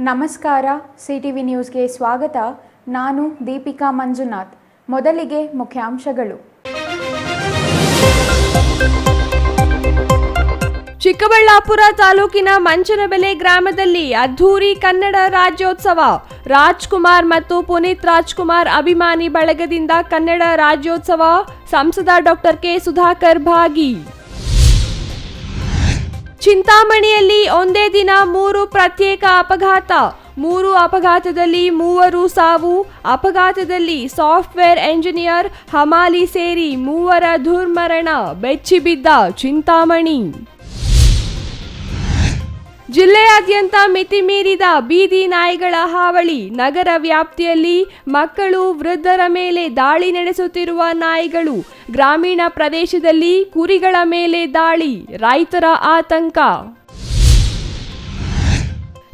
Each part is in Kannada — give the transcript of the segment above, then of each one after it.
ನಮಸ್ಕಾರ. ಸಿಟಿವಿ ನ್ಯೂಸ್ಗೆ ಸ್ವಾಗತ. ನಾನು ದೀಪಿಕಾ ಮಂಜುನಾಥ್. ಮೊದಲಿಗೆ ಮುಖ್ಯಾಂಶಗಳು. ಚಿಕ್ಕಬಳ್ಳಾಪುರ ತಾಲೂಕಿನ ಮಂಚನಬೆಲೆ ಗ್ರಾಮದಲ್ಲಿ ಅದ್ಧೂರಿ ಕನ್ನಡ ರಾಜ್ಯೋತ್ಸವ. ರಾಜ್ಕುಮಾರ್ ಮತ್ತು ಪುನೀತ್ ರಾಜ್ಕುಮಾರ್ ಅಭಿಮಾನಿ ಬಳಗದಿಂದ ಕನ್ನಡ ರಾಜ್ಯೋತ್ಸವ. ಸಂಸದ ಡಾಕ್ಟರ್ ಕೆ ಸುಧಾಕರ್ ಭಾಗಿ. ಚಿಂತಾಮಣಿಯಲ್ಲಿ ಒಂದೇ ದಿನ 3 ಪ್ರತ್ಯೇಕ ಅಪಘಾತ. 3 ಅಪಘಾತದಲ್ಲಿ 3 ಸಾವು. ಅಪಘಾತದಲ್ಲಿ ಸಾಫ್ಟ್ವೇರ್ ಎಂಜಿನಿಯರ್, ಹಮಾಲಿ ಸೇರಿ 3 ದುರ್ಮರಣ. ಬೆಚ್ಚಿಬಿದ್ದ ಚಿಂತಾಮಣಿ. ಜಿಲ್ಲೆಯಾದ್ಯಂತ ಮಿತಿ ಮೀರಿದ ಬೀದಿ ನಾಯಿಗಳ ಹಾವಳಿ. ನಗರ ವ್ಯಾಪ್ತಿಯಲ್ಲಿ ಮಕ್ಕಳು, ವೃದ್ಧರ ಮೇಲೆ ದಾಳಿ ನಡೆಸುತ್ತಿರುವ ನಾಯಿಗಳು. ಗ್ರಾಮೀಣ ಪ್ರದೇಶದಲ್ಲಿ ಕುರಿಗಳ ಮೇಲೆ ದಾಳಿ. ರೈತರ ಆತಂಕ.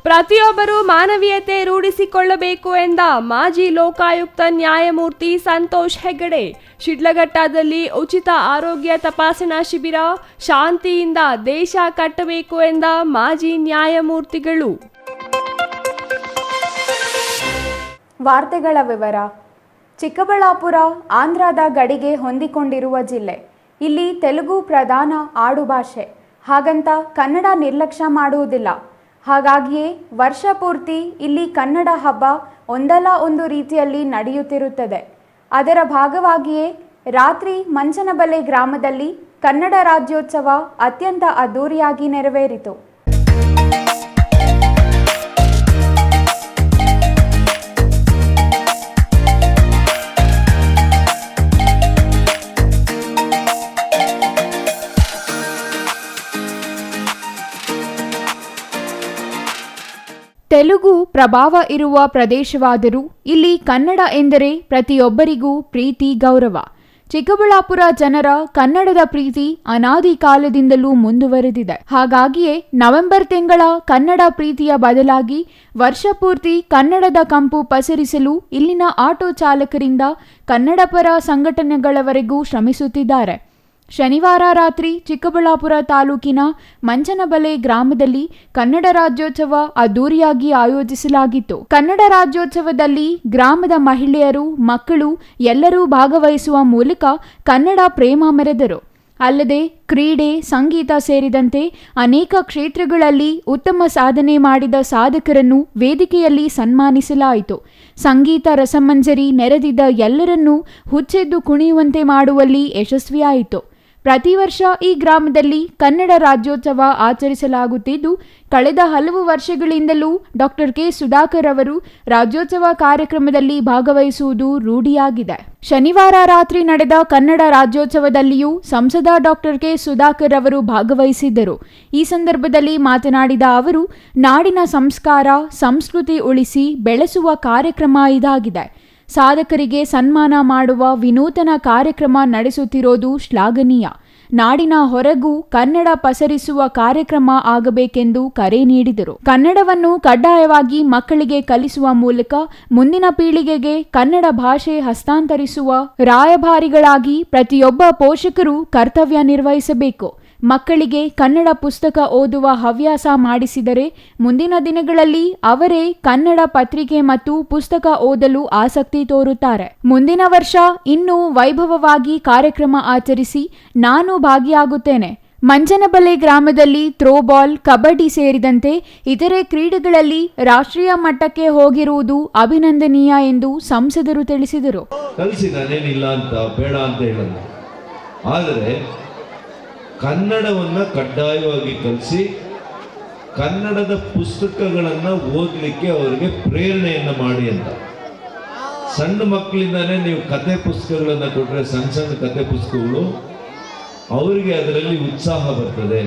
ಪ್ರತಿಯೊಬ್ಬರೂ ಮಾನವೀಯತೆ ರೂಢಿಸಿಕೊಳ್ಳಬೇಕು ಎಂದ ಮಾಜಿ ಲೋಕಾಯುಕ್ತ ನ್ಯಾಯಮೂರ್ತಿ ಸಂತೋಷ್ ಹೆಗಡೆ. ಶಿಡ್ಲಘಟ್ಟದಲ್ಲಿ ಉಚಿತ ಆರೋಗ್ಯ ತಪಾಸಣಾ ಶಿಬಿರ. ಶಾಂತಿಯಿಂದ ದೇಶ ಕಟ್ಟಬೇಕು ಎಂದ ಮಾಜಿ ನ್ಯಾಯಮೂರ್ತಿಗಳು. ವಾರ್ತೆಗಳ ವಿವರ. ಚಿಕ್ಕಬಳ್ಳಾಪುರ ಆಂಧ್ರದ ಗಡಿಗೆ ಹೊಂದಿಕೊಂಡಿರುವ ಜಿಲ್ಲೆ. ಇಲ್ಲಿ ತೆಲುಗು ಪ್ರಧಾನ ಆಡುಭಾಷೆ. ಹಾಗಂತ ಕನ್ನಡ ನಿರ್ಲಕ್ಷ್ಯ ಮಾಡುವುದಿಲ್ಲ. ಹಾಗಾಗಿಯೇ ವರ್ಷ ಪೂರ್ತಿ ಇಲ್ಲಿ ಕನ್ನಡ ಹಬ್ಬ ಒಂದಲ್ಲ ಒಂದು ರೀತಿಯಲ್ಲಿ ನಡೆಯುತ್ತಿರುತ್ತದೆ. ಅದರ ಭಾಗವಾಗಿಯೇ ರಾತ್ರಿ ಮಂಚನಬೆಲೆ ಗ್ರಾಮದಲ್ಲಿ ಕನ್ನಡ ರಾಜ್ಯೋತ್ಸವ ಅತ್ಯಂತ ಅದ್ದೂರಿಯಾಗಿ ನೆರವೇರಿತು. ತೆಲುಗು ಪ್ರಭಾವ ಇರುವ ಪ್ರದೇಶವಾದರೂ ಇಲ್ಲಿ ಕನ್ನಡ ಎಂದರೆ ಪ್ರತಿಯೊಬ್ಬರಿಗೂ ಪ್ರೀತಿ, ಗೌರವ. ಚಿಕ್ಕಬಳ್ಳಾಪುರ ಜನರ ಕನ್ನಡದ ಪ್ರೀತಿ ಅನಾದಿ ಕಾಲದಿಂದಲೂ ಮುಂದುವರೆದಿದೆ. ಹಾಗಾಗಿಯೇ ನವೆಂಬರ್ ತಿಂಗಳ ಕನ್ನಡ ಪ್ರೀತಿಯ ಬದಲಾಗಿ ವರ್ಷಪೂರ್ತಿ ಕನ್ನಡದ ಕಂಪು ಪಸರಿಸಲು ಇಲ್ಲಿನ ಆಟೋ ಚಾಲಕರಿಂದ ಕನ್ನಡಪರ ಸಂಘಟನೆಗಳವರೆಗೂ ಶ್ರಮಿಸುತ್ತಿದ್ದಾರೆ. ಶನಿವಾರ ರಾತ್ರಿ ಚಿಕ್ಕಬಳ್ಳಾಪುರ ತಾಲೂಕಿನ ಮಂಚನಬೆಲೆ ಗ್ರಾಮದಲ್ಲಿ ಕನ್ನಡ ರಾಜ್ಯೋತ್ಸವ ಅದ್ದೂರಿಯಾಗಿ ಆಯೋಜಿಸಲಾಗಿತ್ತು. ಕನ್ನಡ ರಾಜ್ಯೋತ್ಸವದಲ್ಲಿ ಗ್ರಾಮದ ಮಹಿಳೆಯರು, ಮಕ್ಕಳು ಎಲ್ಲರೂ ಭಾಗವಹಿಸುವ ಮೂಲಕ ಕನ್ನಡ ಪ್ರೇಮ ಮೆರೆದರು. ಅಲ್ಲದೆ ಕ್ರೀಡೆ, ಸಂಗೀತ ಸೇರಿದಂತೆ ಅನೇಕ ಕ್ಷೇತ್ರಗಳಲ್ಲಿ ಉತ್ತಮ ಸಾಧನೆ ಮಾಡಿದ ಸಾಧಕರನ್ನು ವೇದಿಕೆಯಲ್ಲಿ ಸನ್ಮಾನಿಸಲಾಯಿತು. ಸಂಗೀತ ರಸಮಂಜರಿ ನೆರೆದಿದ್ದ ಎಲ್ಲರನ್ನೂ ಹುಚ್ಚೆದ್ದು ಕುಣಿಯುವಂತೆ ಮಾಡುವಲ್ಲಿ ಯಶಸ್ವಿಯಾಯಿತು. ಪ್ರತಿ ವರ್ಷ ಈ ಗ್ರಾಮದಲ್ಲಿ ಕನ್ನಡ ರಾಜ್ಯೋತ್ಸವ ಆಚರಿಸಲಾಗುತ್ತಿದ್ದು, ಕಳೆದ ಹಲವು ವರ್ಷಗಳಿಂದಲೂ ಡಾಕ್ಟರ್ ಕೆ ಸುಧಾಕರ್ ಅವರು ರಾಜ್ಯೋತ್ಸವ ಕಾರ್ಯಕ್ರಮದಲ್ಲಿ ಭಾಗವಹಿಸುವುದು ರೂಢಿಯಾಗಿದೆ. ಶನಿವಾರ ರಾತ್ರಿ ನಡೆದ ಕನ್ನಡ ರಾಜ್ಯೋತ್ಸವದಲ್ಲಿಯೂ ಸಂಸದ ಡಾಕ್ಟರ್ ಕೆ ಸುಧಾಕರ್ ಅವರು ಭಾಗವಹಿಸಿದ್ದರು. ಈ ಸಂದರ್ಭದಲ್ಲಿ ಮಾತನಾಡಿದ ಅವರು, ನಾಡಿನ ಸಂಸ್ಕಾರ, ಸಂಸ್ಕೃತಿ ಉಳಿಸಿ ಬೆಳೆಸುವ ಕಾರ್ಯಕ್ರಮ ಇದಾಗಿದೆ. ಸಾಧಕರಿಗೆ ಸನ್ಮಾನ ಮಾಡುವ ವಿನೂತನ ಕಾರ್ಯಕ್ರಮ ನಡೆಸುತ್ತಿರೋದು ಶ್ಲಾಘನೀಯ. ನಾಡಿನ ಹೊರಗೂ ಕನ್ನಡ ಪಸರಿಸುವ ಕಾರ್ಯಕ್ರಮ ಆಗಬೇಕೆಂದು ಕರೆ ನೀಡಿದರು. ಕನ್ನಡವನ್ನು ಕಡ್ಡಾಯವಾಗಿ ಮಕ್ಕಳಿಗೆ ಕಲಿಸುವ ಮೂಲಕ ಮುಂದಿನ ಪೀಳಿಗೆಗೆ ಕನ್ನಡ ಭಾಷೆ ಹಸ್ತಾಂತರಿಸುವ ರಾಯಭಾರಿಗಳಾಗಿ ಪ್ರತಿಯೊಬ್ಬ ಪೋಷಕರು ಕರ್ತವ್ಯ ನಿರ್ವಹಿಸಬೇಕು. ಮಕ್ಕಳಿಗೆ ಕನ್ನಡ ಪುಸ್ತಕ ಓದುವ ಹವ್ಯಾಸ ಮಾಡಿಸಿದರೆ ಮುಂದಿನ ದಿನಗಳಲ್ಲಿ ಅವರೇ ಕನ್ನಡ ಪತ್ರಿಕೆ ಮತ್ತು ಪುಸ್ತಕ ಓದಲು ಆಸಕ್ತಿ ತೋರುತ್ತಾರೆ. ಮುಂದಿನ ವರ್ಷ ಇನ್ನೂ ವೈಭವವಾಗಿ ಕಾರ್ಯಕ್ರಮ ಆಚರಿಸಿ ನಾನು ಭಾಗಿಯಾಗುತ್ತೇನೆ. ಮಂಚನಬೆಲೆ ಗ್ರಾಮದಲ್ಲಿ ಥ್ರೋಬಾಲ್, ಕಬಡ್ಡಿ ಸೇರಿದಂತೆ ಇತರೆ ಕ್ರೀಡೆಗಳಲ್ಲಿ ರಾಷ್ಟ್ರೀಯ ಮಟ್ಟಕ್ಕೆ ಹೋಗಿರುವುದು ಅಭಿನಂದನೀಯ ಎಂದು ಸಂಸದರು ತಿಳಿಸಿದರು. ಕನ್ನಡವನ್ನು ಕಡ್ಡಾಯವಾಗಿ ಕಲಿಸಿ ಕನ್ನಡದ ಪುಸ್ತಕಗಳನ್ನು ಓದಲಿಕ್ಕೆ ಅವರಿಗೆ ಪ್ರೇರಣೆಯನ್ನು ಮಾಡಿ ಅಂತ. ಸಣ್ಣ ಮಕ್ಕಳಿಂದಾನೇ ನೀವು ಕತೆ ಪುಸ್ತಕಗಳನ್ನು ಕೊಟ್ಟರೆ, ಸಣ್ಣ ಸಣ್ಣ ಕತೆ ಪುಸ್ತಕಗಳು, ಅವರಿಗೆ ಅದರಲ್ಲಿ ಉತ್ಸಾಹ ಬರ್ತದೆ.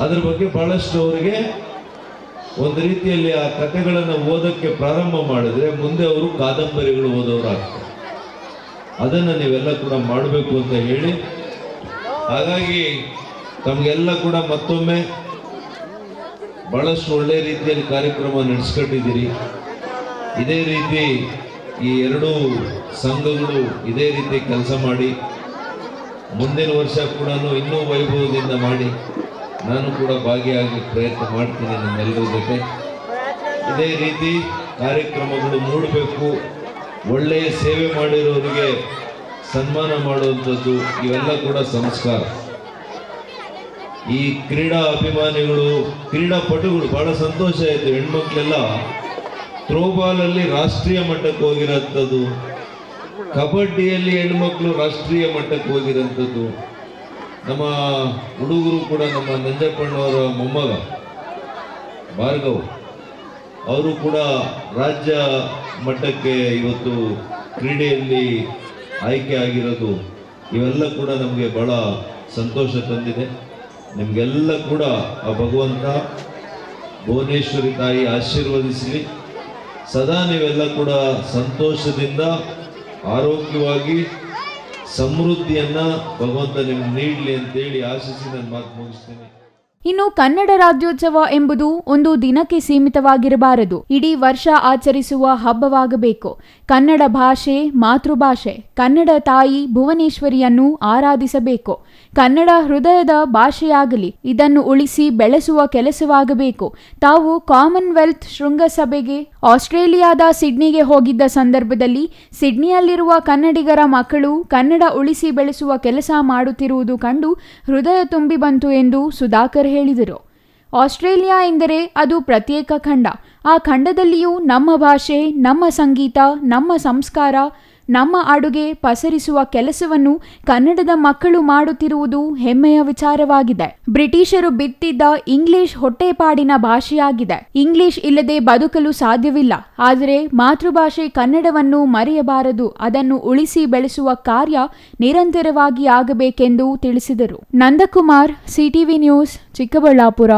ಅದ್ರ ಬಗ್ಗೆ ಬಹಳಷ್ಟು ಅವರಿಗೆ ಒಂದು ರೀತಿಯಲ್ಲಿ ಆ ಕತೆಗಳನ್ನು ಓದೋಕ್ಕೆ ಪ್ರಾರಂಭ ಮಾಡಿದ್ರೆ ಮುಂದೆ ಅವರು ಕಾದಂಬರಿಗಳು ಓದೋರಾಗ್ತಾರೆ. ಅದನ್ನು ನೀವೆಲ್ಲ ಕೂಡ ಮಾಡಬೇಕು ಅಂತ ಹೇಳಿ, ಹಾಗಾಗಿ ತಮಗೆಲ್ಲ ಕೂಡ ಮತ್ತೊಮ್ಮೆ ಬಹಳಷ್ಟು ಒಳ್ಳೆಯ ರೀತಿಯಲ್ಲಿ ಕಾರ್ಯಕ್ರಮ ನಡೆಸ್ಕೊಂಡಿದ್ದೀರಿ. ಇದೇ ರೀತಿ ಈ ಎರಡೂ ಸಂಘಗಳು ಇದೇ ರೀತಿ ಕೆಲಸ ಮಾಡಿ ಮುಂದಿನ ವರ್ಷ ಕೂಡ ಇನ್ನೂ ವೈಭವದಿಂದ ಮಾಡಿ ನಾನು ಕೂಡ ಭಾಗಿಯಾಗಿ ಪ್ರಯತ್ನ ಮಾಡ್ತೀನಿ ನಿಮ್ಮೆಲ್ಲರ ಜೊತೆ. ಇದೇ ರೀತಿ ಕಾರ್ಯಕ್ರಮಗಳು ಮೂಡಬೇಕು. ಒಳ್ಳೆಯ ಸೇವೆ ಮಾಡಿರೋರಿಗೆ ಸನ್ಮಾನ ಮಾಡುವಂಥದ್ದು ಇವೆಲ್ಲ ಕೂಡ ಸಂಸ್ಕಾರ. ಈ ಕ್ರೀಡಾ ಅಭಿಮಾನಿಗಳು, ಕ್ರೀಡಾಪಟುಗಳು ಬಹಳ ಸಂತೋಷ ಆಯಿತು. ಹೆಣ್ಮಕ್ಳೆಲ್ಲ ಥ್ರೋಬಾಲಲ್ಲಿ ರಾಷ್ಟ್ರೀಯ ಮಟ್ಟಕ್ಕೆ ಹೋಗಿರೋಂಥದ್ದು, ಕಬಡ್ಡಿಯಲ್ಲಿ ಹೆಣ್ಮಕ್ಳು ರಾಷ್ಟ್ರೀಯ ಮಟ್ಟಕ್ಕೆ ಹೋಗಿರೋಂಥದ್ದು. ನಮ್ಮ ಹುಡುಗರು ಕೂಡ, ನಮ್ಮ ನಂಜಪ್ಪಣ್ಣವರ ಮೊಮ್ಮಗ ಭಾರ್ಗವ್ ಅವರು ಕೂಡ ರಾಜ್ಯ ಮಟ್ಟಕ್ಕೆ ಇವತ್ತು ಕ್ರೀಡೆಯಲ್ಲಿ ಆಯ್ಕೆ ಆಗಿರೋದು, ಇವೆಲ್ಲ ಕೂಡ ನಮಗೆ ಬಹಳ ಸಂತೋಷ ತಂದಿದೆ. ನಿಮಗೆಲ್ಲ ಕೂಡ ಆ ಭಗವಂತ ಭುವನೇಶ್ವರಿ ತಾಯಿ ಆಶೀರ್ವದಿಸಲಿ. ಸದಾ ನೀವೆಲ್ಲ ಕೂಡ ಸಂತೋಷದಿಂದ ಆರೋಗ್ಯವಾಗಿ ಸಮೃದ್ಧಿಯನ್ನು ಭಗವಂತ ನಿಮ್ಗೆ ನೀಡಲಿ ಅಂತೇಳಿ ಆಶಿಸಿ ನನ್ನ ಮಾತು ಮುಗಿಸ್ತೇನೆ. ಇನ್ನು ಕನ್ನಡ ರಾಜ್ಯೋತ್ಸವ ಎಂಬುದು ಒಂದು ದಿನಕ್ಕೆ ಸೀಮಿತವಾಗಿರಬಾರದು, ಇಡೀ ವರ್ಷ ಆಚರಿಸುವ ಹಬ್ಬವಾಗಬೇಕು. ಕನ್ನಡ ಭಾಷೆ ಮಾತೃಭಾಷೆ, ಕನ್ನಡ ತಾಯಿ ಭುವನೇಶ್ವರಿಯನ್ನು ಆರಾಧಿಸಬೇಕು. ಕನ್ನಡ ಹೃದಯದ ಭಾಷೆಯಾಗಲಿ, ಇದನ್ನು ಉಳಿಸಿ ಬೆಳೆಸುವ ಕೆಲಸವಾಗಬೇಕು. ತಾವು ಕಾಮನ್ವೆಲ್ತ್ ಶೃಂಗಸಭೆಗೆ ಆಸ್ಟ್ರೇಲಿಯಾದ ಸಿಡ್ನಿಗೆ ಹೋಗಿದ್ದ ಸಂದರ್ಭದಲ್ಲಿ ಸಿಡ್ನಿಯಲ್ಲಿರುವ ಕನ್ನಡಿಗರ ಮಕ್ಕಳು ಕನ್ನಡ ಉಳಿಸಿ ಬೆಳೆಸುವ ಕೆಲಸ ಮಾಡುತ್ತಿರುವುದು ಕಂಡು ಹೃದಯ ತುಂಬಿ ಬಂತು ಎಂದು ಸುಧಾಕರ್ ಹೇಳಿದರು. ಆಸ್ಟ್ರೇಲಿಯಾ ಎಂದರೆ ಅದು ಪ್ರತ್ಯೇಕ ಖಂಡ. ಆ ಖಂಡದಲ್ಲಿಯೂ ನಮ್ಮ ಭಾಷೆ, ನಮ್ಮ ಸಂಗೀತ, ನಮ್ಮ ಸಂಸ್ಕಾರ, ನಮ್ಮ ಅಡುಗೆ ಪಸರಿಸುವ ಕೆಲಸವನ್ನು ಕನ್ನಡದ ಮಕ್ಕಳು ಮಾಡುತ್ತಿರುವುದು ಹೆಮ್ಮೆಯ ವಿಚಾರವಾಗಿದೆ. ಬ್ರಿಟಿಷರು ಬಿತ್ತಿದ್ದ ಇಂಗ್ಲಿಷ್ ಹೊಟ್ಟೆಪಾಡಿನ ಭಾಷೆಯಾಗಿದೆ. ಇಂಗ್ಲಿಷ್ ಇಲ್ಲದೆ ಬದುಕಲು ಸಾಧ್ಯವಿಲ್ಲ. ಆದರೆ ಮಾತೃಭಾಷೆ ಕನ್ನಡವನ್ನು ಮರೆಯಬಾರದು. ಅದನ್ನು ಉಳಿಸಿ ಬೆಳೆಸುವ ಕಾರ್ಯ ನಿರಂತರವಾಗಿ ಆಗಬೇಕೆಂದು ತಿಳಿಸಿದರು. Nandakumar, CTV news, Chikkaballapur.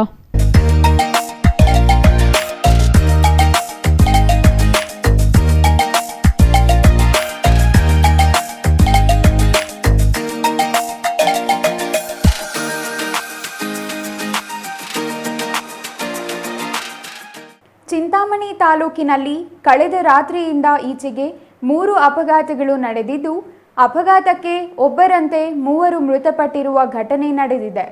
ಚಿಂತಾಮಣಿ ತಾಲೂಕಿನಲ್ಲಿ ಕಳೆದ ರಾತ್ರಿಯಿಂದ ಈಚೆಗೆ 3 ಅಪಘಾತಗಳು ನಡೆದಿದ್ದು, ಅಪಘಾತಕ್ಕೆ ಒಬ್ಬರಂತೆ 3 ಮೃತಪಟ್ಟಿರುವ ಘಟನೆ ನಡೆದಿದೆ.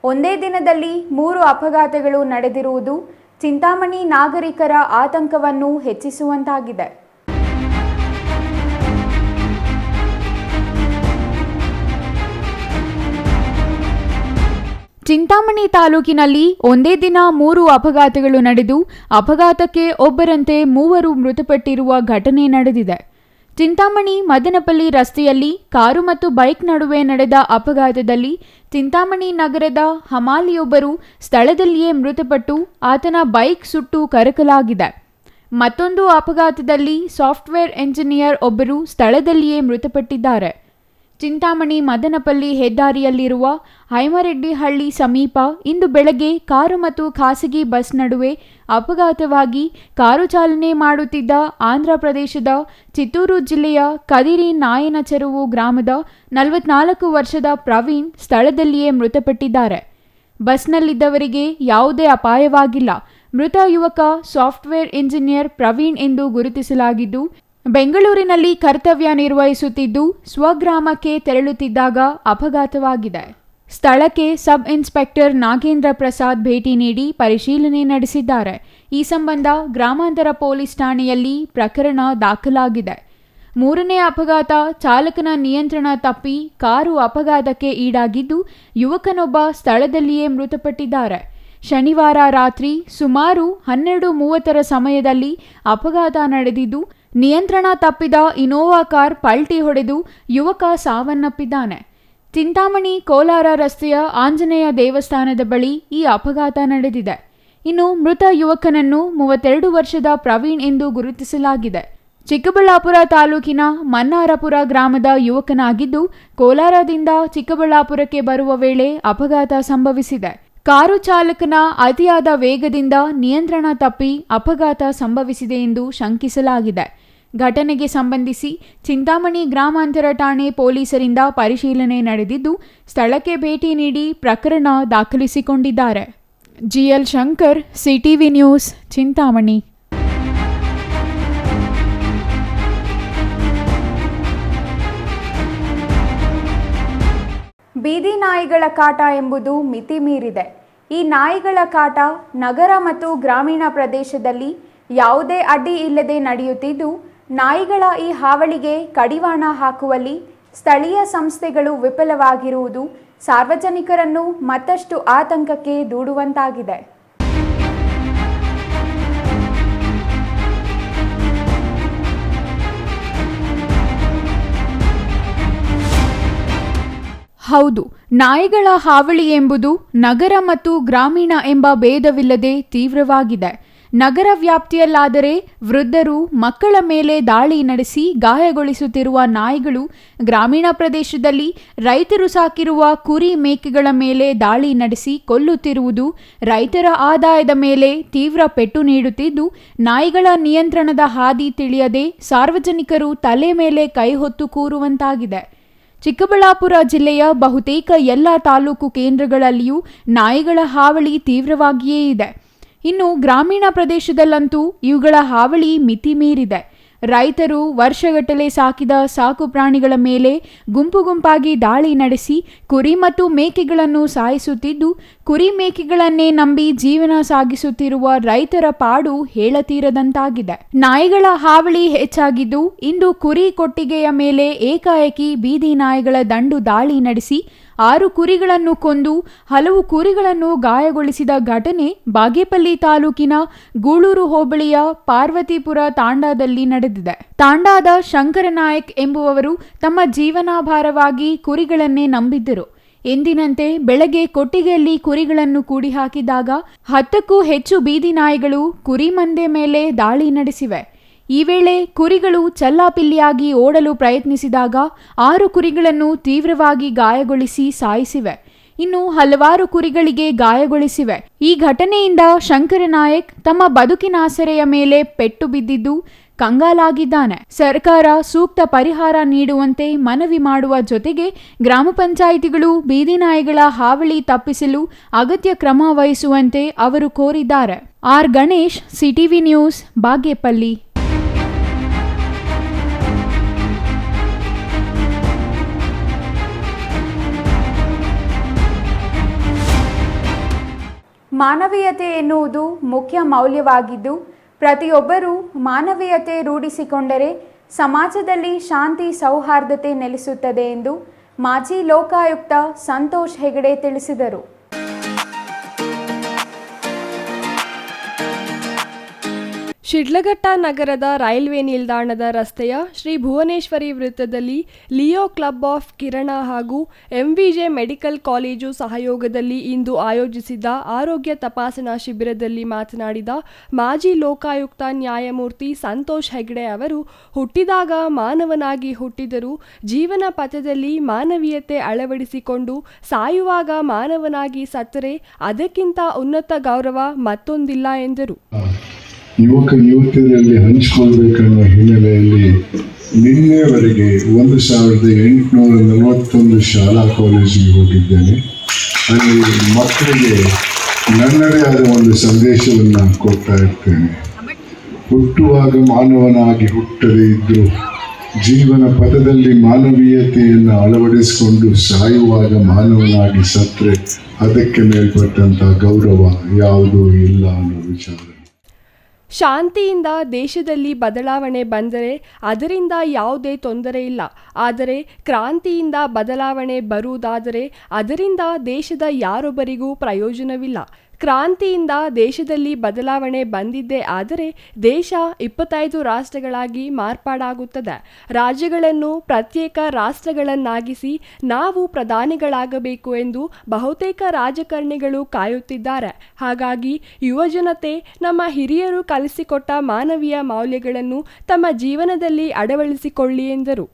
ಒಂದೇ ದಿನದಲ್ಲಿ 3 ಅಪಘಾತಗಳು ನಡೆದಿರುವುದು ಚಿಂತಾಮಣಿ ನಾಗರಿಕರ ಆತಂಕವನ್ನು ಹೆಚ್ಚಿಸುವಂತಾಗಿದೆ. ಚಿಂತಾಮಣಿ ತಾಲೂಕಿನಲ್ಲಿ ಒಂದೇ ದಿನ 3 ಅಪಘಾತಗಳು ನಡೆದು ಅಪಘಾತಕ್ಕೆ ಒಬ್ಬರಂತೆ 3 ಮೃತಪಟ್ಟಿರುವ ಘಟನೆ ನಡೆದಿದೆ. ಚಿಂತಾಮಣಿ ಮದನಪಲ್ಲಿ ರಸ್ತೆಯಲ್ಲಿ ಕಾರು ಮತ್ತು ಬೈಕ್ ನಡುವೆ ನಡೆದ ಅಪಘಾತದಲ್ಲಿ ಚಿಂತಾಮಣಿ ನಗರದ ಹಮಾಲಿಯೊಬ್ಬರು ಸ್ಥಳದಲ್ಲಿಯೇ ಮೃತಪಟ್ಟು ಆತನ ಬೈಕ್ ಸುಟ್ಟು ಕರಕಲಾಗಿದೆ. ಮತ್ತೊಂದು ಅಪಘಾತದಲ್ಲಿ ಸಾಫ್ಟ್ವೇರ್ ಎಂಜಿನಿಯರ್ ಒಬ್ಬರು ಸ್ಥಳದಲ್ಲಿಯೇ ಮೃತಪಟ್ಟಿದ್ದಾರೆ. ಚಿಂತಾಮಣಿ ಮದನಪಲ್ಲಿ ಹೆದ್ದಾರಿಯಲ್ಲಿರುವ ಹೈಮರೆಡ್ಡಿಹಳ್ಳಿ ಸಮೀಪ ಇಂದು ಬೆಳಗ್ಗೆ ಕಾರು ಮತ್ತು ಖಾಸಗಿ ಬಸ್ ನಡುವೆ ಅಪಘಾತವಾಗಿ ಕಾರು ಚಾಲನೆ ಮಾಡುತ್ತಿದ್ದ ಆಂಧ್ರ ಪ್ರದೇಶದ ಚಿತ್ತೂರು ಜಿಲ್ಲೆಯ ಕದಿರಿ ನಾಯನಚೆರುವು ಗ್ರಾಮದ 44 ವರ್ಷದ ಪ್ರವೀಣ್ ಸ್ಥಳದಲ್ಲಿಯೇ ಮೃತಪಟ್ಟಿದ್ದಾರೆ. ಬಸ್ನಲ್ಲಿದ್ದವರಿಗೆ ಯಾವುದೇ ಅಪಾಯವಾಗಿಲ್ಲ. ಮೃತ ಯುವಕ ಸಾಫ್ಟ್ವೇರ್ ಇಂಜಿನಿಯರ್ ಪ್ರವೀಣ್ ಎಂದು ಗುರುತಿಸಲಾಗಿದ್ದು, ಬೆಂಗಳೂರಿನಲ್ಲಿ ಕರ್ತವ್ಯ ನಿರ್ವಹಿಸುತ್ತಿದ್ದು ಸ್ವಗ್ರಾಮಕ್ಕೆ ತೆರಳುತ್ತಿದ್ದಾಗ ಅಪಘಾತವಾಗಿದೆ. ಸ್ಥಳಕ್ಕೆ ಸಬ್ ಇನ್ಸ್ಪೆಕ್ಟರ್ ನಾಗೇಂದ್ರ ಪ್ರಸಾದ್ ಭೇಟಿ ನೀಡಿ ಪರಿಶೀಲನೆ ನಡೆಸಿದ್ದಾರೆ. ಈ ಸಂಬಂಧ ಗ್ರಾಮಾಂತರ ಪೊಲೀಸ್ ಠಾಣೆಯಲ್ಲಿ ಪ್ರಕರಣ ದಾಖಲಾಗಿದೆ. 3ನೇ ಅಪಘಾತ ಚಾಲಕನ ನಿಯಂತ್ರಣ ತಪ್ಪಿ ಕಾರು ಅಪಘಾತಕ್ಕೆ ಈಡಾಗಿದ್ದು, ಯುವಕನೊಬ್ಬ ಸ್ಥಳದಲ್ಲಿಯೇ ಮೃತಪಟ್ಟಿದ್ದಾರೆ. ಶನಿವಾರ ರಾತ್ರಿ ಸುಮಾರು 12:30 ಸಮಯದಲ್ಲಿ ಅಪಘಾತ ನಡೆದಿದ್ದು, ನಿಯಂತ್ರಣ ತಪ್ಪಿದ ಇನೋವಾ ಕಾರ್ ಪಲ್ಟಿ ಹೊಡೆದು ಯುವಕ ಸಾವನ್ನಪ್ಪಿದ್ದಾನೆ. ಚಿಂತಾಮಣಿ ಕೋಲಾರ ರಸ್ತೆಯ ಆಂಜನೇಯ ದೇವಸ್ಥಾನದ ಬಳಿ ಈ ಅಪಘಾತ ನಡೆದಿದೆ. ಇನ್ನು ಮೃತ ಯುವಕನನ್ನು 32 ವರ್ಷದ ಪ್ರವೀಣ್ ಎಂದು ಗುರುತಿಸಲಾಗಿದೆ. ಚಿಕ್ಕಬಳ್ಳಾಪುರ ತಾಲೂಕಿನ ಮನ್ನಾರಪುರ ಗ್ರಾಮದ ಯುವಕನಾಗಿದ್ದು, ಕೋಲಾರದಿಂದ ಚಿಕ್ಕಬಳ್ಳಾಪುರಕ್ಕೆ ಬರುವ ವೇಳೆ ಅಪಘಾತ ಸಂಭವಿಸಿದೆ. ಕಾರು ಚಾಲಕನ ಅತಿಯಾದ ವೇಗದಿಂದ ನಿಯಂತ್ರಣ ತಪ್ಪಿ ಅಪಘಾತ ಸಂಭವಿಸಿದೆ ಎಂದು ಶಂಕಿಸಲಾಗಿದೆ. ಘಟನೆಗೆ ಸಂಬಂಧಿಸಿ ಚಿಂತಾಮಣಿ ಗ್ರಾಮಾಂತರ ಠಾಣೆ ಪೊಲೀಸರಿಂದ ಪರಿಶೀಲನೆ ನಡೆದಿದ್ದು, ಸ್ಥಳಕ್ಕೆ ಭೇಟಿ ನೀಡಿ ಪ್ರಕರಣ ದಾಖಲಿಸಿಕೊಂಡಿದ್ದಾರೆ. GL Shankar, CTV news, Chintamani. ಬೀದಿ ನಾಯಿಗಳ ಕಾಟ ಎಂಬುದು ಮಿತಿ ಮೀರಿದೆ. ಈ ನಾಯಿಗಳ ಕಾಟ ನಗರ ಮತ್ತು ಗ್ರಾಮೀಣ ಪ್ರದೇಶದಲ್ಲಿ ಯಾವುದೇ ಅಡ್ಡಿ ಇಲ್ಲದೆ ನಡೆಯುತ್ತಿದ್ದು, ನಾಯಿಗಳ ಈ ಹಾವಳಿಗೆ ಕಡಿವಾಣ ಹಾಕುವಲ್ಲಿ ಸ್ಥಳೀಯ ಸಂಸ್ಥೆಗಳು ವಿಫಲವಾಗಿರುವುದು ಸಾರ್ವಜನಿಕರನ್ನು ಮತ್ತಷ್ಟು ಆತಂಕಕ್ಕೆ ದೂಡುವಂತಾಗಿದೆ. ಹೌದು, ನಾಯಿಗಳ ಹಾವಳಿ ಎಂಬುದು ನಗರ ಮತ್ತು ಗ್ರಾಮೀಣ ಎಂಬ ಭೇದವಿಲ್ಲದೆ ತೀವ್ರವಾಗಿದೆ. ನಗರ ವ್ಯಾಪ್ತಿಯಲ್ಲಾದರೆ ವೃದ್ಧರು, ಮಕ್ಕಳ ಮೇಲೆ ದಾಳಿ ನಡೆಸಿ ಗಾಯಗೊಳಿಸುತ್ತಿರುವ ನಾಯಿಗಳು, ಗ್ರಾಮೀಣ ಪ್ರದೇಶದಲ್ಲಿ ರೈತರು ಸಾಕಿರುವ ಕುರಿ ಮೇಕೆಗಳ ಮೇಲೆ ದಾಳಿ ನಡೆಸಿ ಕೊಲ್ಲುತ್ತಿರುವುದು ರೈತರ ಆದಾಯದ ಮೇಲೆ ತೀವ್ರ ಪೆಟ್ಟು ನೀಡುತ್ತಿದ್ದು, ನಾಯಿಗಳ ನಿಯಂತ್ರಣದ ಹಾದಿ ತಿಳಿಯದೆ ಸಾರ್ವಜನಿಕರು ತಲೆ ಮೇಲೆ ಕೈ ಹೊತ್ತು ಕೂರುವಂತಾಗಿದೆ. ಚಿಕ್ಕಬಳ್ಳಾಪುರ ಜಿಲ್ಲೆಯ ಬಹುತೇಕ ಎಲ್ಲ ತಾಲೂಕು ಕೇಂದ್ರಗಳಲ್ಲಿಯೂ ನಾಯಿಗಳ ಹಾವಳಿ ತೀವ್ರವಾಗಿಯೇ ಇದೆ. ಇನ್ನು ಗ್ರಾಮೀಣ ಪ್ರದೇಶದಲ್ಲಂತೂ ಇವುಗಳ ಹಾವಳಿ ಮಿತಿ ಮೀರಿದೆ. ರೈತರು ವರ್ಷಗಟ್ಟಲೆ ಸಾಕಿದ ಸಾಕು ಪ್ರಾಣಿಗಳ ಮೇಲೆ ಗುಂಪು ಗುಂಪಾಗಿ ದಾಳಿ ನಡೆಸಿ ಕುರಿ ಮತ್ತು ಮೇಕೆಗಳನ್ನು ಸಾಯಿಸುತ್ತಿದ್ದು, ಕುರಿ ಮೇಕೆಗಳನ್ನೇ ನಂಬಿ ಜೀವನ ಸಾಗಿಸುತ್ತಿರುವ ರೈತರ ಪಾಡು ಹೇಳತೀರದಂತಾಗಿದೆ. ನಾಯಿಗಳ ಹಾವಳಿ ಹೆಚ್ಚಾಗಿದ್ದು, ಇಂದು ಕುರಿ ಕೊಟ್ಟಿಗೆಯ ಮೇಲೆ ಏಕಾಏಕಿ ಬೀದಿ ನಾಯಿಗಳ ದಂಡು ದಾಳಿ ನಡೆಸಿ 6 ಕುರಿಗಳನ್ನು ಕೊಂದು ಹಲವು ಕುರಿಗಳನ್ನು ಗಾಯಗೊಳಿಸಿದ ಘಟನೆ ಬಾಗೇಪಲ್ಲಿ ತಾಲೂಕಿನ ಗೂಳೂರು ಹೋಬಳಿಯ ಪಾರ್ವತಿಪುರ ತಾಂಡಾದಲ್ಲಿ ನಡೆದಿದೆ. ತಾಂಡಾದ ಶಂಕರನಾಯಕ್ ಎಂಬುವವರು ತಮ್ಮ ಜೀವನಾಧಾರವಾಗಿ ಕುರಿಗಳನ್ನೇ ನಂಬಿದ್ದರು. ಎಂದಿನಂತೆ ಬೆಳಗ್ಗೆ ಕೊಟ್ಟಿಗೆಯಲ್ಲಿ ಕುರಿಗಳನ್ನು ಕೂಡಿ ಹಾಕಿದಾಗ 10ಕ್ಕೂ ಹೆಚ್ಚು ಬೀದಿ ನಾಯಿಗಳು ಕುರಿ ಮಂದೆ ಮೇಲೆ ದಾಳಿ ನಡೆಸಿವೆ. ಈ ವೇಳೆ ಕುರಿಗಳು ಚಲ್ಲಾಪಿಲ್ಲಿಯಾಗಿ ಓಡಲು ಪ್ರಯತ್ನಿಸಿದಾಗ 6 ಕುರಿಗಳನ್ನು ತೀವ್ರವಾಗಿ ಗಾಯಗೊಳಿಸಿ ಸಾಯಿಸಿವೆ. ಇನ್ನು ಹಲವಾರು ಕುರಿಗಳಿಗೆ ಗಾಯಗೊಳಿಸಿವೆ. ಈ ಘಟನೆಯಿಂದ ಶಂಕರನಾಯಕ್ ತಮ್ಮ ಬದುಕಿನಾಸರೆಯ ಮೇಲೆ ಪೆಟ್ಟು ಬಿದ್ದಿದ್ದು ಕಂಗಾಲಾಗಿದ್ದಾನೆ. ಸರ್ಕಾರ ಸೂಕ್ತ ಪರಿಹಾರ ನೀಡುವಂತೆ ಮನವಿ ಮಾಡುವ ಜೊತೆಗೆ ಗ್ರಾಮ ಪಂಚಾಯಿತಿಗಳು ಬೀದಿ ನಾಯಿಗಳ ಹಾವಳಿ ತಪ್ಪಿಸಲು ಅಗತ್ಯ ಕ್ರಮ ವಹಿಸುವಂತೆ ಅವರು ಕೋರಿದ್ದಾರೆ. R Ganesh, CTV news, Bagepalli. ಮಾನವೀಯತೆ ಎನ್ನುವುದು ಮುಖ್ಯ ಮೌಲ್ಯವಾಗಿದ್ದು, ಪ್ರತಿಯೊಬ್ಬರೂ ಮಾನವೀಯತೆ ರೂಢಿಸಿಕೊಂಡರೆ ಸಮಾಜದಲ್ಲಿ ಶಾಂತಿ ಸೌಹಾರ್ದತೆ ನೆಲೆಸುತ್ತದೆ ಎಂದು ಮಾಜಿ ಲೋಕಾಯುಕ್ತ ಸಂತೋಷ್ ಹೆಗಡೆ ತಿಳಿಸಿದರು. ಶಿಡ್ಲಘಟ್ಟ ನಗರದ ರೈಲ್ವೆ ನಿಲ್ದಾಣದ ರಸ್ತೆಯ ಶ್ರೀ ಭುವನೇಶ್ವರಿ ವೃತ್ತದಲ್ಲಿ ಲಿಯೋ ಕ್ಲಬ್ ಆಫ್ ಕಿರಣ ಹಾಗೂ ಎಂವಿಜೆ ಮೆಡಿಕಲ್ ಕಾಲೇಜು ಸಹಯೋಗದಲ್ಲಿ ಇಂದು ಆಯೋಜಿಸಿದ್ದ ಆರೋಗ್ಯ ತಪಾಸಣಾ ಶಿಬಿರದಲ್ಲಿ ಮಾತನಾಡಿದ ಮಾಜಿ ಲೋಕಾಯುಕ್ತ ನ್ಯಾಯಮೂರ್ತಿ ಸಂತೋಷ್ ಹೆಗ್ಡೆ ಅವರು, ಹುಟ್ಟಿದಾಗ ಮಾನವನಾಗಿ ಹುಟ್ಟಿದರೂ ಜೀವನ ಪಥದಲ್ಲಿ ಮಾನವೀಯತೆ ಅಳವಡಿಸಿಕೊಂಡು ಸಾಯುವಾಗ ಮಾನವನಾಗಿ ಸತ್ತರೆ ಅದಕ್ಕಿಂತ ಉನ್ನತ ಗೌರವ ಮತ್ತೊಂದಿಲ್ಲ ಎಂದರು. ಯುವತಿಯರಲ್ಲಿ ಹಂಚಿಕೊಳ್ಬೇಕನ್ನೋ ಹಿನ್ನೆಲೆಯಲ್ಲಿ ನಿನ್ನೆವರೆಗೆ 1841 ಶಾಲಾ ಕಾಲೇಜಿಗೆ ಹೋಗಿದ್ದೇನೆ. ಅಲ್ಲಿ ಮಕ್ಕಳಿಗೆ ನನ್ನದೇ ಆದ ಒಂದು ಸಂದೇಶವನ್ನು ಕೊಡ್ತಾ ಇರ್ತೇನೆ. ಹುಟ್ಟುವಾಗ ಮಾನವನಾಗಿ ಹುಟ್ಟದೇ ಇದ್ದರೂ ಜೀವನ ಪಥದಲ್ಲಿ ಮಾನವೀಯತೆಯನ್ನು ಅಳವಡಿಸಿಕೊಂಡು ಸಾಯುವಾಗ ಮಾನವನಾಗಿ ಸತ್ತರೆ ಅದಕ್ಕೆ ಮೇಲ್ಪಟ್ಟಂಥ ಗೌರವ ಯಾವುದೂ ಇಲ್ಲ ಅನ್ನೋ ವಿಚಾರ. ಶಾಂತಿಯಿಂದ ದೇಶದಲ್ಲಿ ಬದಲಾವಣೆ ಬಂದರೆ ಅದರಿಂದ ಯಾವುದೇ ತೊಂದರೆ ಇಲ್ಲ. ಆದರೆ ಕ್ರಾಂತಿಯಿಂದ ಬದಲಾವಣೆ ಬರುವುದಾದರೆ ಅದರಿಂದ ದೇಶದ ಯಾರೊಬ್ಬರಿಗೂ ಪ್ರಯೋಜನವಿಲ್ಲ. ಕ್ರಾಂತಿಯಿಂದ ದೇಶದಲ್ಲಿ ಬದಲಾವಣೆ ಬಂದಿದ್ದೇ ಆದರೆ ದೇಶ 25 ರಾಷ್ಟ್ರಗಳಾಗಿ ಮಾರ್ಪಾಡಾಗುತ್ತದೆ. ರಾಜ್ಯಗಳನ್ನು ಪ್ರತ್ಯೇಕ ರಾಷ್ಟ್ರಗಳನ್ನಾಗಿಸಿ ನಾವು ಪ್ರಧಾನಿಗಳಾಗಬೇಕು ಎಂದು ಬಹುತೇಕ ರಾಜಕಾರಣಿಗಳು ಕಾಯುತ್ತಿದ್ದಾರೆ. ಹಾಗಾಗಿ ಯುವಜನತೆ ನಮ್ಮ ಹಿರಿಯರು ಕಲಿಸಿಕೊಟ್ಟ ಮಾನವೀಯ ಮೌಲ್ಯಗಳನ್ನು ತಮ್ಮ ಜೀವನದಲ್ಲಿ ಅಳವಡಿಸಿಕೊಳ್ಳಿ ಎಂದರು.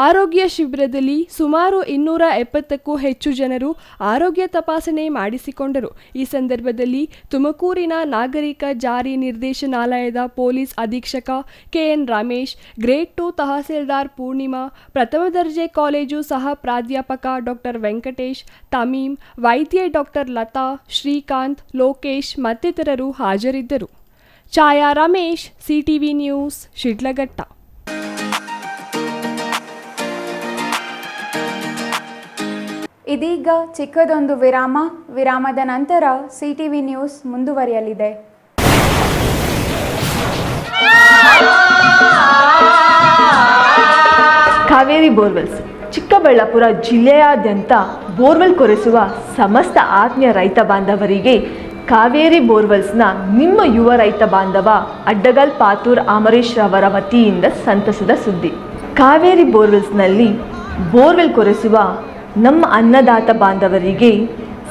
ಆರೋಗ್ಯ ಶಿಬಿರದಲ್ಲಿ ಸುಮಾರು 270ಕ್ಕೂ ಹೆಚ್ಚು ಜನರು ಆರೋಗ್ಯ ತಪಾಸಣೆ ಮಾಡಿಸಿಕೊಂಡರು. ಈ ಸಂದರ್ಭದಲ್ಲಿ ತುಮಕೂರಿನ ನಾಗರಿಕ ಜಾರಿ ನಿರ್ದೇಶನಾಲಯದ ಪೊಲೀಸ್ ಅಧೀಕ್ಷಕ ಕೆಎನ್ ರಮೇಶ್, ಗ್ರೇಡ್ 2 ತಹಸೀಲ್ದಾರ್ ಪೂರ್ಣಿಮಾ, ಪ್ರಥಮ ದರ್ಜೆ ಕಾಲೇಜು ಸಹ ಪ್ರಾಧ್ಯಾಪಕ ಡಾಕ್ಟರ್ ವೆಂಕಟೇಶ್, ತಮೀಮ್, ವೈದ್ಯೆ ಡಾಕ್ಟರ್ ಲತಾ, ಶ್ರೀಕಾಂತ್, ಲೋಕೇಶ್ ಮತ್ತಿತರರು ಹಾಜರಿದ್ದರು. ಛಾಯಾ ರಮೇಶ್, ಸಿಟಿವಿ ನ್ಯೂಸ್, ಶಿಡ್ಲಘಟ್ಟ. ಇದೀಗ ಚಿಕ್ಕದೊಂದು ವಿರಾಮದ ನಂತರ ಸಿಟಿವಿ ನ್ಯೂಸ್ ಮುಂದುವರಿಯಲಿದೆ. ಕಾವೇರಿ ಬೋರ್ವೆಲ್ಸ್ ಚಿಕ್ಕಬಳ್ಳಾಪುರ ಜಿಲ್ಲೆಯಾದ್ಯಂತ ಬೋರ್ವೆಲ್ ಕೊರೆಸುವ ಸಮಸ್ತ ಆತ್ಮೀಯ ರೈತ ಬಾಂಧವರಿಗೆ ಕಾವೇರಿ ಬೋರ್ವೆಲ್ಸ್ನ ನಿಮ್ಮ ಯುವ ರೈತ ಬಾಂಧವ ಅಡ್ಡಗಲ್ ಪಾತೂರ್ ಅಮರೀಶ್ ರವರ ವತಿಯಿಂದ ಸಂತಸದ ಸುದ್ದಿ. ಕಾವೇರಿ ಬೋರ್ವೆಲ್ಸ್ನಲ್ಲಿ ಬೋರ್ವೆಲ್ ಕೊರೆಸುವ ನಮ್ಮ ಅನ್ನದಾತ ಬಾಂಧವರಿಗೆ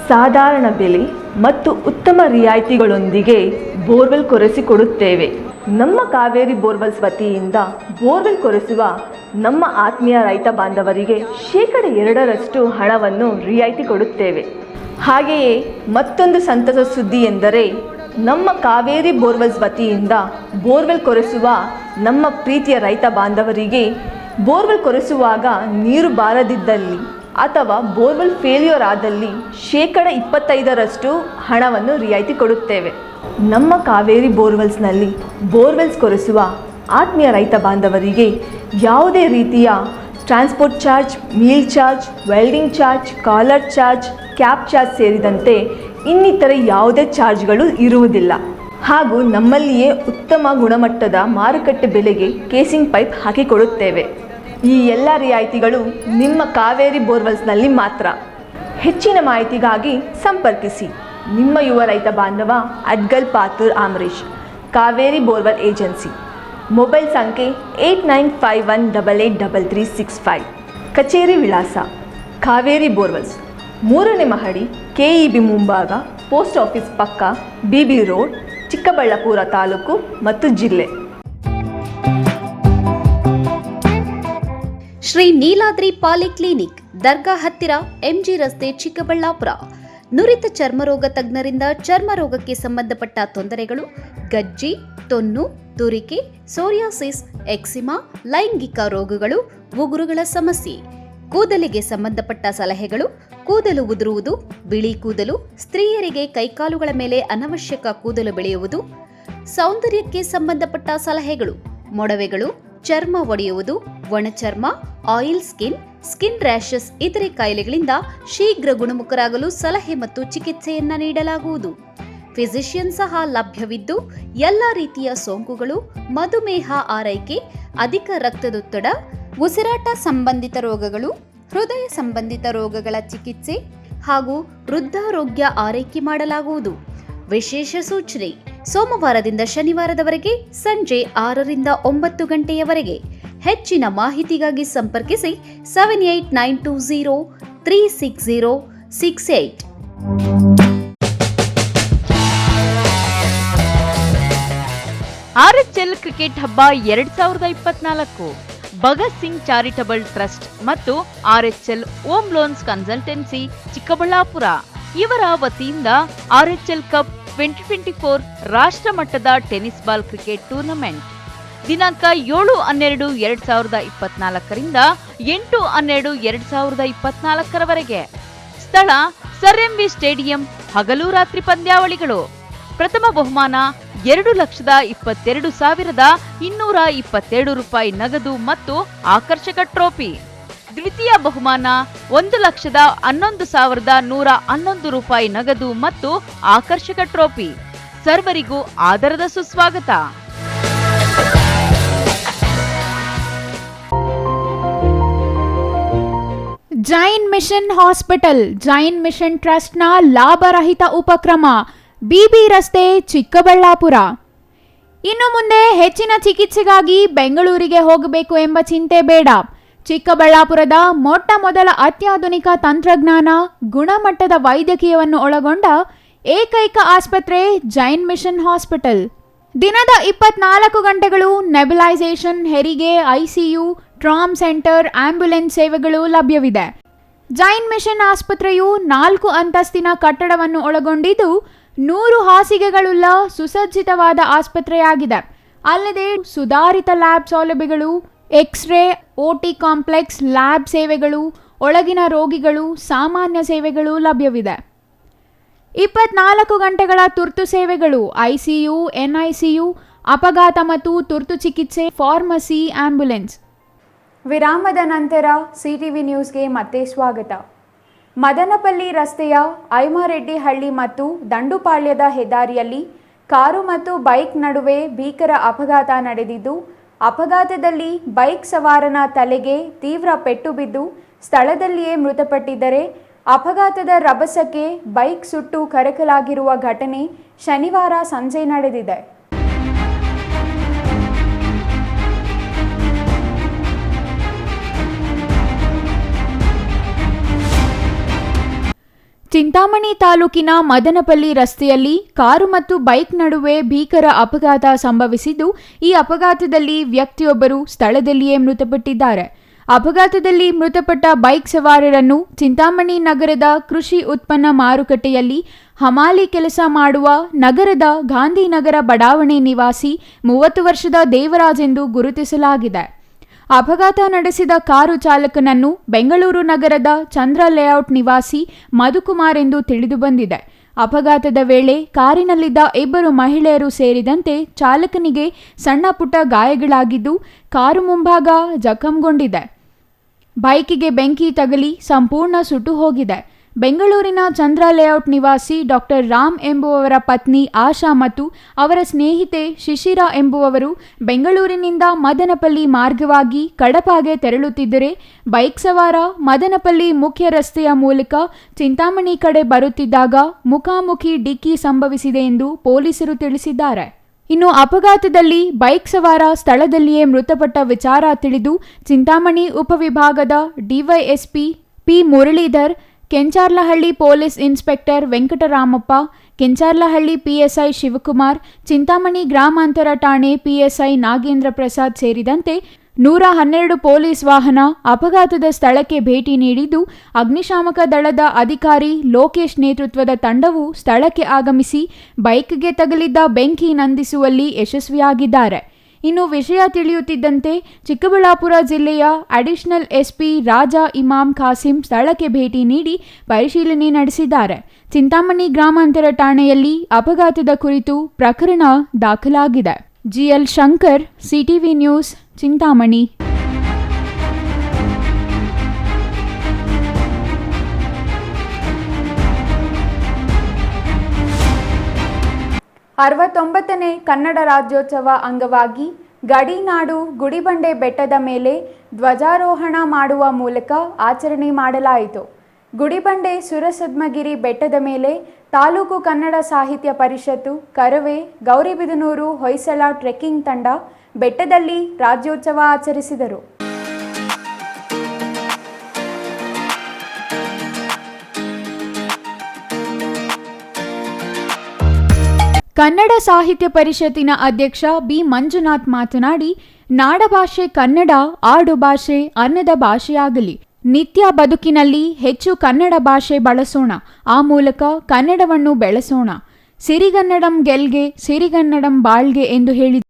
ಸಾಧಾರಣ ಬೆಲೆ ಮತ್ತು ಉತ್ತಮ ರಿಯಾಯಿತಿಗಳೊಂದಿಗೆ ಬೋರ್ವೆಲ್ ಕೊರೆಸಿಕೊಡುತ್ತೇವೆ. ನಮ್ಮ ಕಾವೇರಿ ಬೋರ್ವೆಲ್ಸ್ ವತಿಯಿಂದ ಬೋರ್ವೆಲ್ ಕೊರೆಸುವ ನಮ್ಮ ಆತ್ಮೀಯ ರೈತ ಬಾಂಧವರಿಗೆ 2% ಹಣವನ್ನು ರಿಯಾಯಿತಿ ಕೊಡುತ್ತೇವೆ. ಹಾಗೆಯೇ ಮತ್ತೊಂದು ಸಂತಸ ಸುದ್ದಿ ಎಂದರೆ ನಮ್ಮ ಕಾವೇರಿ ಬೋರ್ವೆಲ್ಸ್ ವತಿಯಿಂದ ಬೋರ್ವೆಲ್ ಕೊರೆಸುವ ನಮ್ಮ ಪ್ರೀತಿಯ ರೈತ ಬಾಂಧವರಿಗೆ ಬೋರ್ವೆಲ್ ಕೊರೆಸುವಾಗ ನೀರು ಬಾರದಿದ್ದಲ್ಲಿ ಅಥವಾ ಬೋರ್ವೆಲ್ ಫೇಲ್ಯೂರ್ ಆದಲ್ಲಿ 25% ಹಣವನ್ನು ರಿಯಾಯಿತಿ ಕೊಡುತ್ತೇವೆ. ನಮ್ಮ ಕಾವೇರಿ ಬೋರ್ವೆಲ್ಸ್ನಲ್ಲಿ ಬೋರ್ವೆಲ್ಸ್ ಕೊರೆಸುವ ಆತ್ಮೀಯ ರೈತ ಬಾಂಧವರಿಗೆ ಯಾವುದೇ ರೀತಿಯ transport charge, meal charge, welding charge, collar charge, cab charge ಸೇರಿದಂತೆ ಇನ್ನಿತರೆ ಯಾವುದೇ ಚಾರ್ಜ್ಗಳು ಇರುವುದಿಲ್ಲ. ಹಾಗೂ ನಮ್ಮಲ್ಲಿಯೇ ಉತ್ತಮ ಗುಣಮಟ್ಟದ ಮಾರುಕಟ್ಟೆ ಬೆಲೆಗೆ ಕೇಸಿಂಗ್ ಪೈಪ್ ಹಾಕಿಕೊಡುತ್ತೇವೆ. ಈ ಎಲ್ಲ ರಿಯಾಯಿತಿಗಳು ನಿಮ್ಮ ಕಾವೇರಿ ಬೋರ್ವೆಲ್ಸ್ನಲ್ಲಿ ಮಾತ್ರ. ಹೆಚ್ಚಿನ ಮಾಹಿತಿಗಾಗಿ ಸಂಪರ್ಕಿಸಿ ನಿಮ್ಮ ಯುವ ರೈತ ಬಾಂಧವ Adgal Patur Amarish, Kaveri borewell agency. Mobile ಸಂಖ್ಯೆ 8951883365. ಕಚೇರಿ ವಿಳಾಸ ಕಾವೇರಿ ಬೋರ್ವೆಲ್ಸ್, 3ನೇ ಮಹಡಿ, KEB ಮುಂಭಾಗ, ಪೋಸ್ಟ್ ಆಫೀಸ್ ಪಕ್ಕ, BB ರೋಡ್, ಚಿಕ್ಕಬಳ್ಳಾಪುರ ತಾಲೂಕು ಮತ್ತು ಜಿಲ್ಲೆ. ಶ್ರೀ ನೀಲಾದ್ರಿ ಪಾಲಿಕ್ಲಿನಿಕ್, ದರ್ಗಾ ಹತ್ತಿರ, MG ರಸ್ತೆ, ಚಿಕ್ಕಬಳ್ಳಾಪುರ. ನುರಿತ ಚರ್ಮರೋಗ ತಜ್ಞರಿಂದ ಚರ್ಮರೋಗಕ್ಕೆ ಸಂಬಂಧಪಟ್ಟ ತೊಂದರೆಗಳು, ಗಜ್ಜಿ, ತೊನ್ನು, ತುರಿಕೆ, ಸೋರಿಯಾಸಿಸ್, ಎಕ್ಸಿಮಾ, ಲೈಂಗಿಕ ರೋಗಗಳು, ಉಗುರುಗಳ ಸಮಸ್ಯೆ, ಕೂದಲಿಗೆ ಸಂಬಂಧಪಟ್ಟ ಸಲಹೆಗಳು, ಕೂದಲು ಉದುರುವುದು, ಬಿಳಿ ಕೂದಲು, ಸ್ತ್ರೀಯರಿಗೆ ಕೈಕಾಲುಗಳ ಮೇಲೆ ಅನವಶ್ಯಕ ಕೂದಲು ಬೆಳೆಯುವುದು, ಸೌಂದರ್ಯಕ್ಕೆ ಸಂಬಂಧಪಟ್ಟ ಸಲಹೆಗಳು, ಮೊಡವೆಗಳು, ಚರ್ಮ ಒಡೆಯುವುದು, ಒಣಚರ್ಮ, ಆಯಿಲ್ ಸ್ಕಿನ್, ಸ್ಕಿನ್ ರ್ಯಾಷಸ್ ಇತರೆ ಕಾಯಿಲೆಗಳಿಂದ ಶೀಘ್ರ ಗುಣಮುಖರಾಗಲು ಸಲಹೆ ಮತ್ತು ಚಿಕಿತ್ಸೆಯನ್ನ ನೀಡಲಾಗುವುದು. ಫಿಸಿಷಿಯನ್ ಸಹ ಲಭ್ಯವಿದ್ದು ಎಲ್ಲ ರೀತಿಯ ಸೋಂಕುಗಳು, ಮಧುಮೇಹ ಆರೈಕೆ, ಅಧಿಕ ರಕ್ತದೊತ್ತಡ, ಉಸಿರಾಟ ಸಂಬಂಧಿತ ರೋಗಗಳು, ಹೃದಯ ಸಂಬಂಧಿತ ರೋಗಗಳ ಚಿಕಿತ್ಸೆ ಹಾಗೂ ವೃದ್ಧಾರೋಗ್ಯ ಆರೈಕೆ ಮಾಡಲಾಗುವುದು. ವಿಶೇಷ ಸೂಚನೆ: ಸೋಮವಾರದಿಂದ ಶನಿವಾರದವರೆಗೆ ಸಂಜೆ 6ರಿಂದ 9 ಗಂಟೆಯವರೆಗೆ. ಹೆಚ್ಚಿನ ಮಾಹಿತಿಗಾಗಿ ಸಂಪರ್ಕಿಸಿ 7892036068. RHL ಕ್ರಿಕೆಟ್ ಹಬ್ಬ 2024 ಭಗತ್ ಸಿಂಗ್ ಚಾರಿಟಬಲ್ ಟ್ರಸ್ಟ್ ಮತ್ತು RHL home loans consultancy Chikkaballapur ಇವರ ವತಿಯಿಂದ RHL ಕಪ್ 2024 ರಾಷ್ಟ್ರ ಮಟ್ಟದ ಟೆನ್ನಿಸ್ ಬಾಲ್ ಕ್ರಿಕೆಟ್ ಟೂರ್ನಮೆಂಟ್ ದಿನಾಂಕ 7-12-2024 ರಿಂದ 8-12-2024 ಸ್ಥಳ ಸರ್ MV ಸ್ಟೇಡಿಯಂ. ಹಗಲು ರಾತ್ರಿ ಪಂದ್ಯಾವಳಿಗಳು. ಪ್ರಥಮ ಬಹುಮಾನ 2,22,227 ರೂಪಾಯಿ ನಗದು ಮತ್ತು ಆಕರ್ಷಕ ಟ್ರೋಫಿ. ದ್ವಿತೀಯ ಬಹುಮಾನ 1,11,111 ರೂಪಾಯಿ ನಗದು ಮತ್ತು ಆಕರ್ಷಕ ಟ್ರೋಫಿ. ಸರ್ವರಿಗೂ ಆದರದ ಸುಸ್ವಾಗತ. Jain mission hospital, Jain mission ಟ್ರಸ್ಟ್ನ ಲಾಭರಹಿತ ಉಪಕ್ರಮ, BB ರಸ್ತೆ, ಚಿಕ್ಕಬಳ್ಳಾಪುರ. ಇನ್ನು ಮುಂದೆ ಹೆಚ್ಚಿನ ಚಿಕಿತ್ಸೆಗಾಗಿ ಬೆಂಗಳೂರಿಗೆ ಹೋಗಬೇಕು ಎಂಬ ಚಿಂತೆ ಬೇಡ. ಚಿಕ್ಕಬಳ್ಳಾಪುರದ ಮೊಟ್ಟ ಮೊದಲ ಅತ್ಯಾಧುನಿಕ ತಂತ್ರಜ್ಞಾನ, ಗುಣಮಟ್ಟದ ವೈದ್ಯಕೀಯವನ್ನು ಒಳಗೊಂಡ ಏಕೈಕ ಆಸ್ಪತ್ರೆ ಜೈನ್ ಮಿಷನ್ ಹಾಸ್ಪಿಟಲ್. ದಿನದ 24 ಗಂಟೆಗಳು ನೆಬ್ಯುಲೈಸೇಷನ್, ಹೆರಿಗೆ, ICU, ಟ್ರಾಮ್ ಸೆಂಟರ್, ಆಂಬ್ಯುಲೆನ್ಸ್ ಸೇವೆಗಳು ಲಭ್ಯವಿದೆ. ಜೈನ್ ಮಿಷನ್ ಆಸ್ಪತ್ರೆಯು 4 ಅಂತಸ್ತಿನ ಕಟ್ಟಡವನ್ನು ಒಳಗೊಂಡಿದ್ದು 100 ಹಾಸಿಗೆಗಳುಳ್ಳ ಸುಸಜ್ಜಿತವಾದ ಆಸ್ಪತ್ರೆಯಾಗಿದೆ. ಅಲ್ಲದೆ ಸುಧಾರಿತ ಲ್ಯಾಬ್ ಸೌಲಭ್ಯಗಳು, ಎಕ್ಸ್ರೇ, OT ಕಾಂಪ್ಲೆಕ್ಸ್, ಲ್ಯಾಬ್ ಸೇವೆಗಳು, ಒಳಗಿನ ರೋಗಿಗಳು, ಸಾಮಾನ್ಯ ಸೇವೆಗಳು ಲಭ್ಯವಿದೆ. 24 ಗಂಟೆಗಳ ತುರ್ತು ಸೇವೆಗಳು, ICU, NICU, ಅಪಘಾತ ಮತ್ತು ತುರ್ತು ಚಿಕಿತ್ಸೆ, ಫಾರ್ಮಸಿ, ಆಂಬ್ಯುಲೆನ್ಸ್. ವಿರಾಮದ ನಂತರ CTV ನ್ಯೂಸ್ಗೆ ಮತ್ತೆ ಸ್ವಾಗತ. ಮದನಪಲ್ಲಿ ರಸ್ತೆಯ ಐಮಾರೆಡ್ಡಿಹಳ್ಳಿ ಮತ್ತು ದಂಡುಪಾಳ್ಯದ ಹೆದ್ದಾರಿಯಲ್ಲಿ ಕಾರು ಮತ್ತು ಬೈಕ್ ನಡುವೆ ಭೀಕರ ಅಪಘಾತ ನಡೆದಿದ್ದು ಅಪಘಾತದಲ್ಲಿ ಬೈಕ್ ಸವಾರನ ತಲೆಗೆ ತೀವ್ರ ಪೆಟ್ಟು ಬಿದ್ದು ಸ್ಥಳದಲ್ಲಿಯೇ ಮೃತಪಟ್ಟಿದ್ದರೆ, ಅಪಘಾತದ ರಭಸಕ್ಕೆ ಬೈಕ್ ಸುಟ್ಟು ಕರಕಲಾಗಿರುವ ಘಟನೆ ಶನಿವಾರ ಸಂಜೆ ನಡೆದಿದೆ. ಚಿಂತಾಮಣಿ ತಾಲೂಕಿನ ಮದನಪಲ್ಲಿ ರಸ್ತೆಯಲ್ಲಿ ಕಾರು ಮತ್ತು ಬೈಕ್ ನಡುವೆ ಭೀಕರ ಅಪಘಾತ ಸಂಭವಿಸಿದ್ದು, ಈ ಅಪಘಾತದಲ್ಲಿ ವ್ಯಕ್ತಿಯೊಬ್ಬರು ಸ್ಥಳದಲ್ಲಿಯೇ ಮೃತಪಟ್ಟಿದ್ದಾರೆ. ಅಪಘಾತದಲ್ಲಿ ಮೃತಪಟ್ಟ ಬೈಕ್ ಸವಾರರನ್ನು ಚಿಂತಾಮಣಿ ನಗರದ ಕೃಷಿ ಉತ್ಪನ್ನ ಮಾರುಕಟ್ಟೆಯಲ್ಲಿ ಹಮಾಲಿ ಕೆಲಸ ಮಾಡುವ ನಗರದ ಗಾಂಧಿನಗರ ಬಡಾವಣೆ ನಿವಾಸಿ 30 ವರ್ಷದ ದೇವರಾಜ್ ಎಂದು ಗುರುತಿಸಲಾಗಿದೆ. ಅಪಘಾತ ನಡೆಸಿದ ಕಾರು ಚಾಲಕನನ್ನು ಬೆಂಗಳೂರು ನಗರದ ಚಂದ್ರ ಲೇಔಟ್ ನಿವಾಸಿ ಮಧುಕುಮಾರ್ ಎಂದು ತಿಳಿದುಬಂದಿದೆ. ಅಪಘಾತದ ವೇಳೆ ಕಾರಿನಲ್ಲಿದ್ದ 2 ಮಹಿಳೆಯರು ಸೇರಿದಂತೆ ಚಾಲಕನಿಗೆ ಸಣ್ಣ ಪುಟ್ಟ ಗಾಯಗಳಾಗಿದ್ದು, ಕಾರು ಮುಂಭಾಗ ಜಖಂಗೊಂಡಿದೆ. ಬೈಕಿಗೆ ಬೆಂಕಿ ತಗುಲಿ ಸಂಪೂರ್ಣ ಸುಟ್ಟು ಹೋಗಿದೆ. ಬೆಂಗಳೂರಿನ ಚಂದ್ರ ಲೇಔಟ್ ನಿವಾಸಿ ಡಾಕ್ಟರ್ ರಾಮ್ ಎಂಬುವವರ ಪತ್ನಿ ಆಶಾ ಮತ್ತು ಅವರ ಸ್ನೇಹಿತೆ ಶಿಶಿರಾ ಎಂಬುವವರು ಬೆಂಗಳೂರಿನಿಂದ ಮದನಪಲ್ಲಿ ಮಾರ್ಗವಾಗಿ ಕಡಪಾಗೆ ತೆರಳುತ್ತಿದ್ದರೆ, ಬೈಕ್ ಸವಾರ ಮದನಪಲ್ಲಿ ಮುಖ್ಯ ರಸ್ತೆಯ ಮೂಲಕ ಚಿಂತಾಮಣಿ ಕಡೆ ಬರುತ್ತಿದ್ದಾಗ ಮುಖಾಮುಖಿ ಡಿಕ್ಕಿ ಸಂಭವಿಸಿದೆ ಎಂದು ಪೊಲೀಸರು ತಿಳಿಸಿದ್ದಾರೆ. ಇನ್ನು ಅಪಘಾತದಲ್ಲಿ ಬೈಕ್ ಸವಾರ ಸ್ಥಳದಲ್ಲಿಯೇ ಮೃತಪಟ್ಟ ವಿಚಾರ ತಿಳಿದು ಚಿಂತಾಮಣಿ ಉಪವಿಭಾಗದ DYSP P Muralidhar, Kencharlahalli police inspector Venkataramappa, Kencharlahalli PSI Shivakumar, Chintamani ಗ್ರಾಮಾಂತರ ಠಾಣೆ ಪಿಎಸ್ಐ ನಾಗೇಂದ್ರ ಪ್ರಸಾದ್ ಸೇರಿದಂತೆ 112 ಪೊಲೀಸ್ ವಾಹನ ಅಪಘಾತದ ಸ್ಥಳಕ್ಕೆ ಭೇಟಿ ನೀಡಿದ್ದು, ಅಗ್ನಿಶಾಮಕ ದಳದ ಅಧಿಕಾರಿ ಲೋಕೇಶ್ ನೇತೃತ್ವದ ತಂಡವು ಸ್ಥಳಕ್ಕೆ ಆಗಮಿಸಿ ಬೈಕ್ಗೆ ತಗುಲಿದ್ದ ಬೆಂಕಿ ನಂದಿಸುವಲ್ಲಿ ಯಶಸ್ವಿಯಾಗಿದ್ದಾರೆ. ಇನ್ನು ವಿಷಯ ತಿಳಿಯುತ್ತಿದ್ದಂತೆ ಚಿಕ್ಕಬಳ್ಳಾಪುರ ಜಿಲ್ಲೆಯ ಅಡಿಷನಲ್ ಎಸ್ಪಿ ರಾಜಾ ಇಮಾಮ್ ಖಾಸಿಂ ಸ್ಥಳಕ್ಕೆ ಭೇಟಿ ನೀಡಿ ಪರಿಶೀಲನೆ ನಡೆಸಿದ್ದಾರೆ. ಚಿಂತಾಮಣಿ ಗ್ರಾಮಾಂತರ ಠಾಣೆಯಲ್ಲಿ ಅಪಘಾತದ ಕುರಿತು ಪ್ರಕರಣ ದಾಖಲಾಗಿದೆ. GL Shankar, CTV news, Chintamani. ಅರವತ್ತೊಂಬತ್ತನೇ ಕನ್ನಡ ರಾಜ್ಯೋತ್ಸವ ಅಂಗವಾಗಿ ಗಡಿನಾಡು ಗುಡಿಬಂಡೆ ಬೆಟ್ಟದ ಮೇಲೆ ಧ್ವಜಾರೋಹಣ ಮಾಡುವ ಮೂಲಕ ಆಚರಣೆ ಮಾಡಲಾಯಿತು. ಗುಡಿಬಂಡೆ ಸುರಸದ್ಮಗಿರಿ ಬೆಟ್ಟದ ಮೇಲೆ ತಾಲೂಕು ಕನ್ನಡ ಸಾಹಿತ್ಯ ಪರಿಷತ್ತು, ಕರವೇ, ಗೌರಿಬಿದನೂರು ಹೊಯ್ಸಳ ಟ್ರೆಕ್ಕಿಂಗ್ ತಂಡ ಬೆಟ್ಟದಲ್ಲಿ ರಾಜ್ಯೋತ್ಸವ ಆಚರಿಸಿದರು. ಕನ್ನಡ ಸಾಹಿತ್ಯ ಪರಿಷತ್ತಿನ ಅಧ್ಯಕ್ಷ ಬಿ ಮಂಜುನಾಥ್ ಮಾತನಾಡಿ, ನಾಡಭಾಷೆ ಕನ್ನಡ ಆಡುಭಾಷೆ ಅನ್ನದ ಭಾಷೆಯಾಗಲಿ. ನಿತ್ಯ ಬದುಕಿನಲ್ಲಿ ಹೆಚ್ಚು ಕನ್ನಡ ಭಾಷೆ ಬಳಸೋಣ. ಆ ಮೂಲಕ ಕನ್ನಡವನ್ನು ಬೆಳೆಸೋಣ. ಸಿರಿಗನ್ನಡಂ ಗೆಲ್ಗೆ, ಸಿರಿಗನ್ನಡಂ ಬಾಳ್ಗೆ ಎಂದು ಹೇಳಿದರು.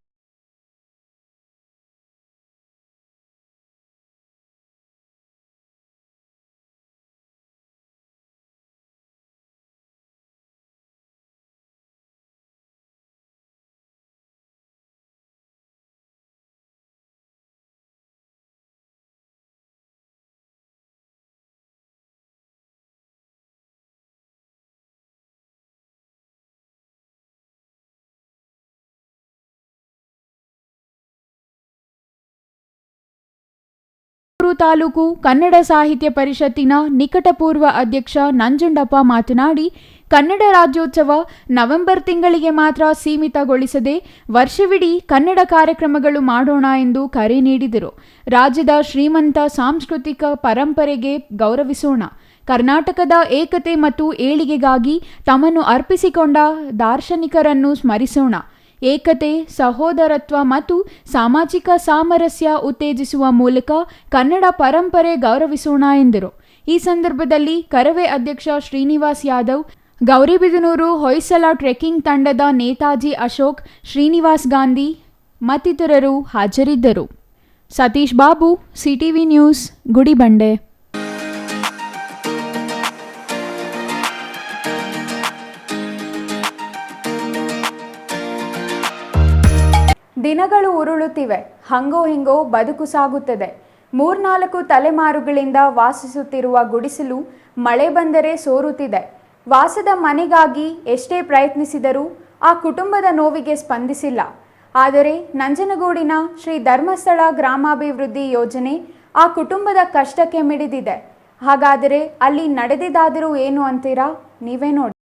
ತಾಲೂಕು ಕನ್ನಡ ಸಾಹಿತ್ಯ ಪರಿಷತ್ತಿನ ನಿಕಟಪೂರ್ವ ಅಧ್ಯಕ್ಷ ನಂಜುಂಡಪ್ಪ ಮಾತನಾಡಿ, ಕನ್ನಡ ರಾಜ್ಯೋತ್ಸವ ನವೆಂಬರ್ ತಿಂಗಳಿಗೆ ಮಾತ್ರ ಸೀಮಿತಗೊಳಿಸದೆ ವರ್ಷವಿಡೀ ಕನ್ನಡ ಕಾರ್ಯಕ್ರಮಗಳು ಮಾಡೋಣ ಎಂದು ಕರೆ ನೀಡಿದರು. ರಾಜ್ಯದ ಶ್ರೀಮಂತ ಸಾಂಸ್ಕೃತಿಕ ಪರಂಪರೆಗೆ ಗೌರವಿಸೋಣ. ಕರ್ನಾಟಕದ ಏಕತೆ ಮತ್ತು ಏಳಿಗೆಗಾಗಿ ತಮ್ಮನ್ನು ಅರ್ಪಿಸಿಕೊಂಡ ದಾರ್ಶನಿಕರನ್ನು ಸ್ಮರಿಸೋಣ. ಏಕತೆ, ಸಹೋದರತ್ವ ಮತ್ತು ಸಾಮಾಜಿಕ ಸಾಮರಸ್ಯ ಉತ್ತೇಜಿಸುವ ಮೂಲಕ ಕನ್ನಡ ಪರಂಪರೆ ಗೌರವಿಸೋಣ ಎಂದರು. ಈ ಸಂದರ್ಭದಲ್ಲಿ ಕರವೇ ಅಧ್ಯಕ್ಷ ಶ್ರೀನಿವಾಸ್ ಯಾದವ್, ಗೌರಿಬಿದನೂರು ಹೊಯ್ಸಳ ಟ್ರೆಕ್ಕಿಂಗ್ ತಂಡದ ನೇತಾಜಿ ಅಶೋಕ್, ಶ್ರೀನಿವಾಸ್ ಗಾಂಧಿ ಮತ್ತಿತರರು ಹಾಜರಿದ್ದರು. Satish Babu, CTV news, Gudibande. ದಿನಗಳು ಉರುಳುತ್ತಿವೆ. ಹಂಗೋ ಹಿಂಗೋ ಬದುಕು ಸಾಗುತ್ತದೆ. 3-4 ತಲೆಮಾರುಗಳಿಂದ ವಾಸಿಸುತ್ತಿರುವ ಗುಡಿಸಲು ಮಳೆ ಬಂದರೆ ಸೋರುತ್ತಿದೆ. ವಾಸದ ಮನೆಗಾಗಿ ಎಷ್ಟೇ ಪ್ರಯತ್ನಿಸಿದರೂ ಆ ಕುಟುಂಬದ ನೋವಿಗೆ ಸ್ಪಂದಿಸಿಲ್ಲ. ಆದರೆ ನಂಜನಗೂಡಿನ ಶ್ರೀ ಧರ್ಮಸ್ಥಳ ಗ್ರಾಮಾಭಿವೃದ್ಧಿ ಯೋಜನೆ ಆ ಕುಟುಂಬದ ಕಷ್ಟಕ್ಕೆ ಮಿಡಿದಿದೆ. ಹಾಗಾದರೆ ಅಲ್ಲಿ ನಡೆದಿದ್ದಾದರೂ ಏನು ಅಂತೀರಾ? ನೀವೇ ನೋಡಿ.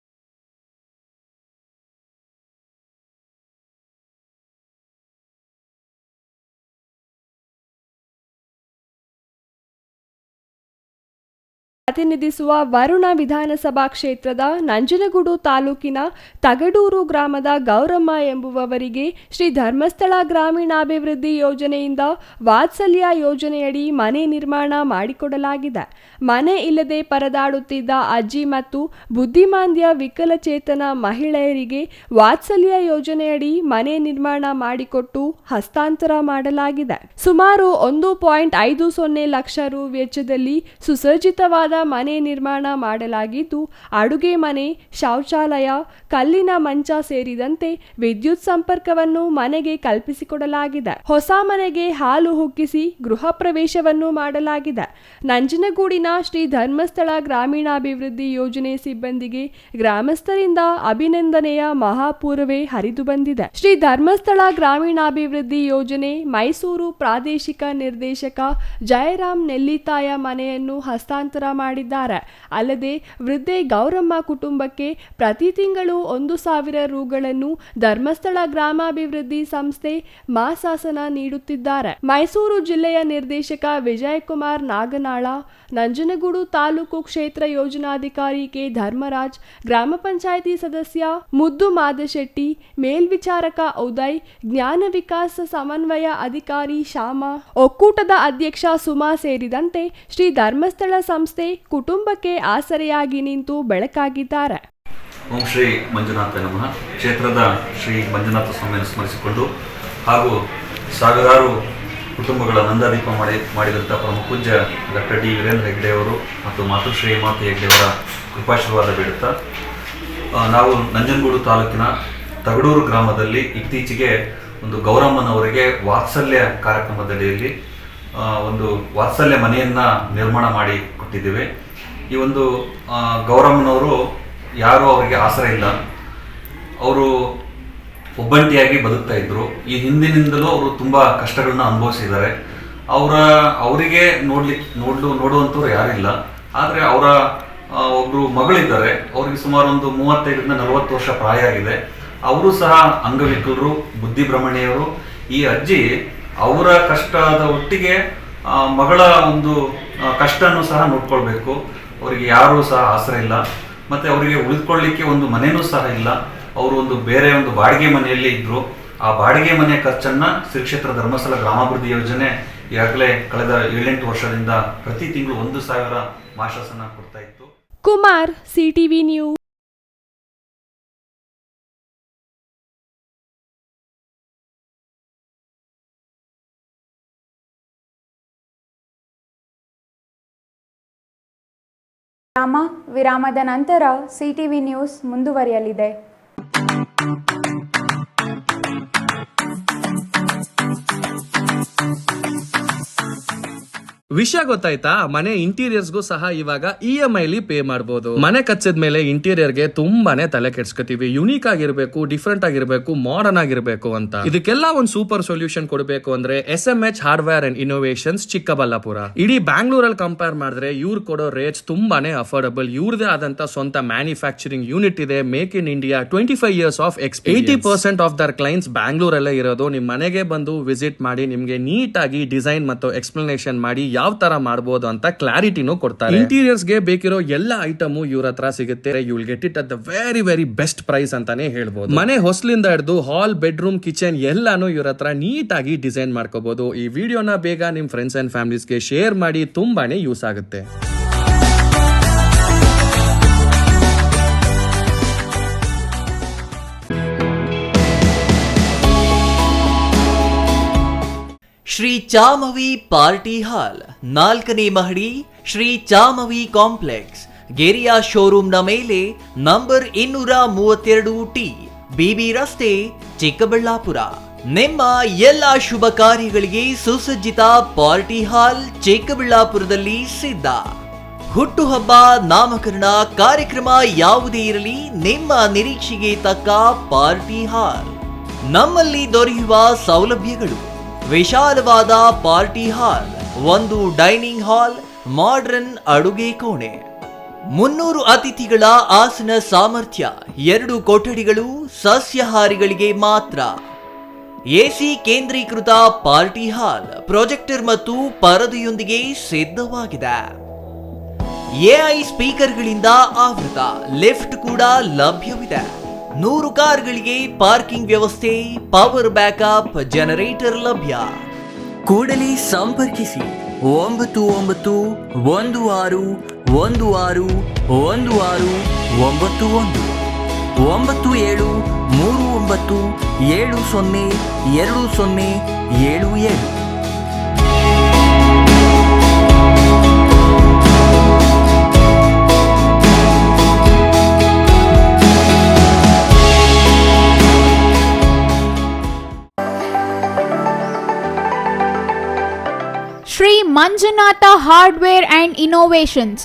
ಪ್ರತಿನಿಧಿಸುವ ವರುಣ ವಿಧಾನಸಭಾ ಕ್ಷೇತ್ರದ ನಂಜನಗೂಡು ತಾಲೂಕಿನ ತಗಡೂರು ಗ್ರಾಮದ ಗೌರಮ್ಮ ಎಂಬುವವರಿಗೆ ಶ್ರೀ ಧರ್ಮಸ್ಥಳ ಗ್ರಾಮೀಣಾಭಿವೃದ್ಧಿ ಯೋಜನೆಯಿಂದ ವಾತ್ಸಲ್ಯ ಯೋಜನೆಯಡಿ ಮನೆ ನಿರ್ಮಾಣ ಮಾಡಿಕೊಡಲಾಗಿದೆ. ಮನೆ ಇಲ್ಲದೆ ಪರದಾಡುತ್ತಿದ್ದ ಅಜ್ಜಿ ಮತ್ತು ಬುದ್ಧಿಮಾಂದ್ಯ ವಿಕಲಚೇತನ ಮಹಿಳೆಯರಿಗೆ ವಾತ್ಸಲ್ಯ ಯೋಜನೆಯಡಿ ಮನೆ ನಿರ್ಮಾಣ ಮಾಡಿಕೊಟ್ಟು ಹಸ್ತಾಂತರ ಮಾಡಲಾಗಿದೆ. ಸುಮಾರು 1.50 ಲಕ್ಷ ರು ವೆಚ್ಚದಲ್ಲಿ ಸುಸಜ್ಜಿತವಾದ ಮನೆ ನಿರ್ಮಾಣ ಮಾಡಲಾಗಿದ್ದು, ಅಡುಗೆ ಮನೆ, ಶೌಚಾಲಯ, ಕಲ್ಲಿನ ಮಂಚ ಸೇರಿದಂತೆ ವಿದ್ಯುತ್ ಸಂಪರ್ಕವನ್ನು ಮನೆಗೆ ಕಲ್ಪಿಸಿಕೊಡಲಾಗಿದೆ. ಹೊಸ ಮನೆಗೆ ಹಾಲು ಹುಕ್ಕಿಸಿ ಗೃಹ ಪ್ರವೇಶವನ್ನು ಮಾಡಲಾಗಿದೆ. ನಂಜನಗೂಡಿನ ಶ್ರೀ ಧರ್ಮಸ್ಥಳ ಗ್ರಾಮೀಣಾಭಿವೃದ್ಧಿ ಯೋಜನೆ ಸಿಬ್ಬಂದಿಗೆ ಗ್ರಾಮಸ್ಥರಿಂದ ಅಭಿನಂದನೆಯ ಮಹಾಪೂರ್ವೇ ಹರಿದು ಬಂದಿದೆ. ಶ್ರೀ ಧರ್ಮಸ್ಥಳ ಗ್ರಾಮೀಣಾಭಿವೃದ್ಧಿ ಯೋಜನೆ ಮೈಸೂರು ಪ್ರಾದೇಶಿಕ ನಿರ್ದೇಶಕ ಜಯರಾಮ್ ನೆಲ್ಲಿತಾಯ ಮನೆಯನ್ನು ಹಸ್ತಾಂತರ ಮಾಡಿದ್ದಾರೆ. ಅಲ್ಲದೆ ವೃದ್ಧೆ ಗೌರಮ್ಮ ಕುಟುಂಬಕ್ಕೆ ಪ್ರತಿ ತಿಂಗಳು 1,000 ರುಗಳನ್ನು ಧರ್ಮಸ್ಥಳ ಗ್ರಾಮಾಭಿವೃದ್ಧಿ ಸಂಸ್ಥೆ ಮಾಸಾಸನ ನೀಡುತ್ತಿದ್ದಾರೆ. ಮೈಸೂರು ಜಿಲ್ಲೆಯ ನಿರ್ದೇಶಕ ವಿಜಯಕುಮಾರ್ ನಾಗನಾಳ, ನಂಜನಗೂಡು ತಾಲೂಕು ಕ್ಷೇತ್ರ ಯೋಜನಾಧಿಕಾರಿ ಕೆ ಧರ್ಮರಾಜ್, ಗ್ರಾಮ ಪಂಚಾಯಿತಿ ಸದಸ್ಯ ಮುದ್ದು ಮಾದಶೆಟ್ಟಿ, ಮೇಲ್ವಿಚಾರಕ ಉದಯ್, ಜ್ಞಾನ ವಿಕಾಸ ಸಮನ್ವಯ ಅಧಿಕಾರಿ ಶ್ಯಾಮ, ಒಕ್ಕೂಟದ ಅಧ್ಯಕ್ಷ ಸುಮಾ ಸೇರಿದಂತೆ ಶ್ರೀ ಧರ್ಮಸ್ಥಳ ಸಂಸ್ಥೆ ಕುಟುಂಬಕ್ಕೆ ಆಸರೆಯಾಗಿ ನಿಂತು ಬೆಳಕಾಗಿದ್ದಾರೆ. ಓಂ ಶ್ರೀ ಮಂಜುನಾಥ ನಮಃ. ಕ್ಷೇತ್ರದ ಶ್ರೀ ಮಂಜುನಾಥ ಸ್ವಾಮಿಯನ್ನು ಸ್ಮರಿಸಿಕೊಂಡು ಹಾಗೂ ಸಾವಿರಾರು ಕುಟುಂಬಗಳ ನಂದಾದೀಪ ಮಾಡಿದಂಥ ಪರಮ ಪೂಜ್ಯ ಡಾಕ್ಟರ್ ಡಿ ವೀರೇಂದ್ರ ಹೆಗ್ಡೆ ಅವರು ಮತ್ತು ಮಾತೃಶ್ರೀ ಮಾತೆ ಹೆಗ್ಡೆ ಅವರ ಕೃಪಾಶೀರ್ವಾದ ಬೇಡುತ್ತಾ ನಾವು ನಂಜನಗೂಡು ತಾಲೂಕಿನ ತಗಡೂರು ಗ್ರಾಮದಲ್ಲಿ ಇತ್ತೀಚೆಗೆ ಒಂದು ಗೌರಮ್ಮನವರಿಗೆ ವಾತ್ಸಲ್ಯ ಕಾರ್ಯಕ್ರಮದಡಿಯಲ್ಲಿ ಒಂದು ವಾತ್ಸಲ್ಯ ಮನೆಯನ್ನು ನಿರ್ಮಾಣ ಮಾಡಿ ಕೊಟ್ಟಿದ್ದೇವೆ. ಈ ಒಂದು ಗೌರಮ್ಮನವರು ಯಾರೂ ಅವರಿಗೆ ಆಸರೆ ಇಲ್ಲ. ಅವರು ಒಬ್ಬಂಟಿಯಾಗಿ ಬದುಕ್ತಾ ಇದ್ರು. ಈ ಹಿಂದಿನಿಂದಲೂ ಅವರು ತುಂಬ ಕಷ್ಟಗಳನ್ನ ಅನುಭವಿಸಿದ್ದಾರೆ. ಅವರಿಗೆ ನೋಡುವಂಥವ್ರು ಯಾರಿಲ್ಲ. ಆದರೆ ಅವರ ಒಬ್ಬರು ಮಗಳಿದ್ದಾರೆ. ಅವರಿಗೆ ಸುಮಾರು ಒಂದು 35-40 ವರ್ಷ ಪ್ರಾಯ ಆಗಿದೆ. ಅವರು ಸಹ ಅಂಗವಿಕಲರು, ಬುದ್ಧಿಭ್ರಮಣೆಯವರು. ಈ ಅಜ್ಜಿ ಅವರ ಕಷ್ಟದ ಒಟ್ಟಿಗೆ ಮಗಳ ಒಂದು ಕಷ್ಟನೂ ಸಹ ನೋಡ್ಕೊಳ್ಬೇಕು. ಅವರಿಗೆ ಯಾರೂ ಸಹ ಆಸರೆ ಇಲ್ಲ. ಮತ್ತು ಅವರಿಗೆ ಉಳಿದುಕೊಳ್ಳಲಿಕ್ಕೆ ಒಂದು ಮನೆಯೂ ಸಹ ಇಲ್ಲ. ಅವರು ಬೇರೆ ಒಂದು ಬಾಡಿಗೆ ಮನೆಯಲ್ಲಿ ಇದ್ದರು. ಆ ಬಾಡಿಗೆ ಮನೆಯ ಖರ್ಚನ್ನು ಶ್ರೀ ಕ್ಷೇತ್ರ ಧರ್ಮಸ್ಥಳ ಗ್ರಾಮಾಭಿವೃದ್ಧಿ ಯೋಜನೆ ಈಗಾಗಲೇ ಕಳೆದ 7-8 ವರ್ಷದಿಂದ ಪ್ರತಿ ತಿಂಗಳು 1,000 ಮಾಸಾಸನ ಕೊಡ್ತಾ ಇತ್ತು. Kumar, CTV news. ವಿರಾಮದ ನಂತರ ಸಿಟಿವಿ ನ್ಯೂಸ್ ಮುಂದುವರಿಯಲಿದೆ. ವಿಷಯ ಗೊತ್ತಾಯ್ತಾ? ಮನೆ ಇಂಟೀರಿಯರ್ಸ್ಗೂ ಸಹ ಇವಾಗ EMI ಪೇ ಮಾಡಬಹುದು. ಮನೆ ಕಚ್ಚಿದ ಮೇಲೆ ಇಂಟೀರಿಯರ್ಗೆ ತುಂಬಾನೇ ತಲೆ ಕೆಡ್ಸ್ಕೊತೀವಿ. ಯುನೀಕ್ ಆಗಿರ್ಬೇಕು, ಡಿಫ್ರೆಂಟ್ ಆಗಿರ್ಬೇಕು, ಮಾಡರ್ನ್ ಆಗಿರ್ಬೇಕು ಅಂತ. ಇದಕ್ಕೆಲ್ಲ ಒಂದು ಸೂಪರ್ ಸೊಲ್ಯೂಷನ್ ಕೊಡಬೇಕು ಅಂದ್ರೆ SMH hardware and innovations Chikkaballapur. ಇಡೀ ಬ್ಯಾಂಗ್ಳೂರಲ್ಲಿ ಕಂಪೇರ್ ಮಾಡಿದ್ರೆ ಇವ್ರು ಕೊಡೋ ರೇಟ್ಸ್ ತುಂಬಾನೇ ಅಫೋರ್ಡಬಲ್. ಇವ್ರದೇ ಆದಂತ ಸ್ವಂತ ಮ್ಯಾನುಫ್ಯಾಕ್ಚರಿಂಗ್ ಯೂನಿಟ್ ಇದೆ. Make in India, 25 years of experience. 80% of their clients ಬ್ಯಾಂಗ್ಳೂರಲ್ಲೇ ಇರೋದು. ನಿಮ್ ಮನೆಗೆ ಬಂದು ವಿಸಿಟ್ ಮಾಡಿ ನಿಮ್ಗೆ ನೀಟ್ ಆಗಿ ಡಿಸೈನ್ ಮತ್ತು ಎಕ್ಸ್ಪ್ಲನೇಷನ್ ಮಾಡಿ ಯಾವ ತರ ಮಾಡಬಹುದು ಅಂತ ಕ್ಲಾರಿಟಿನೂ ಕೊಡ್ತಾರೆ. ಇಂಟೀರಿಯರ್ಸ್ ಗೆ ಬೇಕಿರೋ ಎಲ್ಲ ಐಟಮು ಇವ್ರ ಹತ್ರ ಸಿಗುತ್ತೆ. You will get it at the very best price ಅಂತಾನೆ ಹೇಳ್ಬೋದು. ಮನೆ ಹೊಸಲಿಂದ ಹಿಡಿದು ಹಾಲ್, ಬೆಡ್ರೂಮ್, ಕಿಚನ್ ಎಲ್ಲಾನು ಇವ್ರ ಹತ್ರ ನೀಟ್ ಆಗಿ ಡಿಸೈನ್ ಮಾಡ್ಕೋಬಹುದು. ಈ ವಿಡಿಯೋನ ಬೇಗ ನಿಮ್ ಫ್ರೆಂಡ್ಸ್ ಅಂಡ್ ಫ್ಯಾಮಿಲೀಸ್ಗೆ ಶೇರ್ ಮಾಡಿ, ತುಂಬಾನೇ ಯೂಸ್ ಆಗುತ್ತೆ. ಶ್ರೀ ಚಾಮವಿ ಪಾರ್ಟಿ ಹಾಲ್, 4ನೇ ಮಹಡಿ, ಶ್ರೀ ಚಾಮವಿ ಕಾಂಪ್ಲೆಕ್ಸ್, ಗೆರಿಯಾ ಶೋರೂಮ್ನ ಮೇಲೆ, ನಂಬರ್ 232T, BB ರಸ್ತೆ, ಚಿಕ್ಕಬಳ್ಳಾಪುರ. ನಿಮ್ಮ ಎಲ್ಲ ಶುಭ ಕಾರ್ಯಗಳಿಗೆ ಸುಸಜ್ಜಿತ ಪಾರ್ಟಿ ಹಾಲ್ ಚಿಕ್ಕಬಳ್ಳಾಪುರದಲ್ಲಿ ಸಿದ್ಧ. ಹುಟ್ಟುಹಬ್ಬ, ನಾಮಕರಣ, ಕಾರ್ಯಕ್ರಮ ಯಾವುದೇ ಇರಲಿ, ನಿಮ್ಮ ನಿರೀಕ್ಷೆಗೆ ತಕ್ಕ ಪಾರ್ಟಿ ಹಾಲ್. ನಮ್ಮಲ್ಲಿ ದೊರೆಯುವ ಸೌಲಭ್ಯಗಳು: ವಿಶಾಲವಾದ ಪಾರ್ಟಿ ಹಾಲ್, ಒಂದು ಡೈನಿಂಗ್ ಹಾಲ್, ಮಾಡರ್ನ್ ಅಡುಗೆ ಕೋಣೆ, 300 ಅತಿಥಿಗಳ ಆಸನ ಸಾಮರ್ಥ್ಯ, 2 ಕೊಠಡಿಗಳು ಸಸ್ಯಾಹಾರಿಗಳಿಗೆ ಮಾತ್ರ, ಎಸಿ ಕೇಂದ್ರೀಕೃತ ಪಾರ್ಟಿ ಹಾಲ್, ಪ್ರೊಜೆಕ್ಟರ್ ಮತ್ತು ಪರದೆಯೊಂದಿಗೆ ಸಿದ್ಧವಾಗಿದೆ. ಎಐ ಸ್ಪೀಕರ್ಗಳಿಂದ ಆವೃತ ಲಿಫ್ಟ್ ಕೂಡ ಲಭ್ಯವಿದೆ. 100 ಕಾರ್ಗಳಿಗೆ ಪಾರ್ಕಿಂಗ್ ವ್ಯವಸ್ಥೆ, ಪವರ್ ಬ್ಯಾಕಪ್ ಜನರೇಟರ್ ಲಭ್ಯ. ಕೂಡಲೇ ಸಂಪರ್ಕಿಸಿ 99161111 Shri Manjunatha hardware and innovations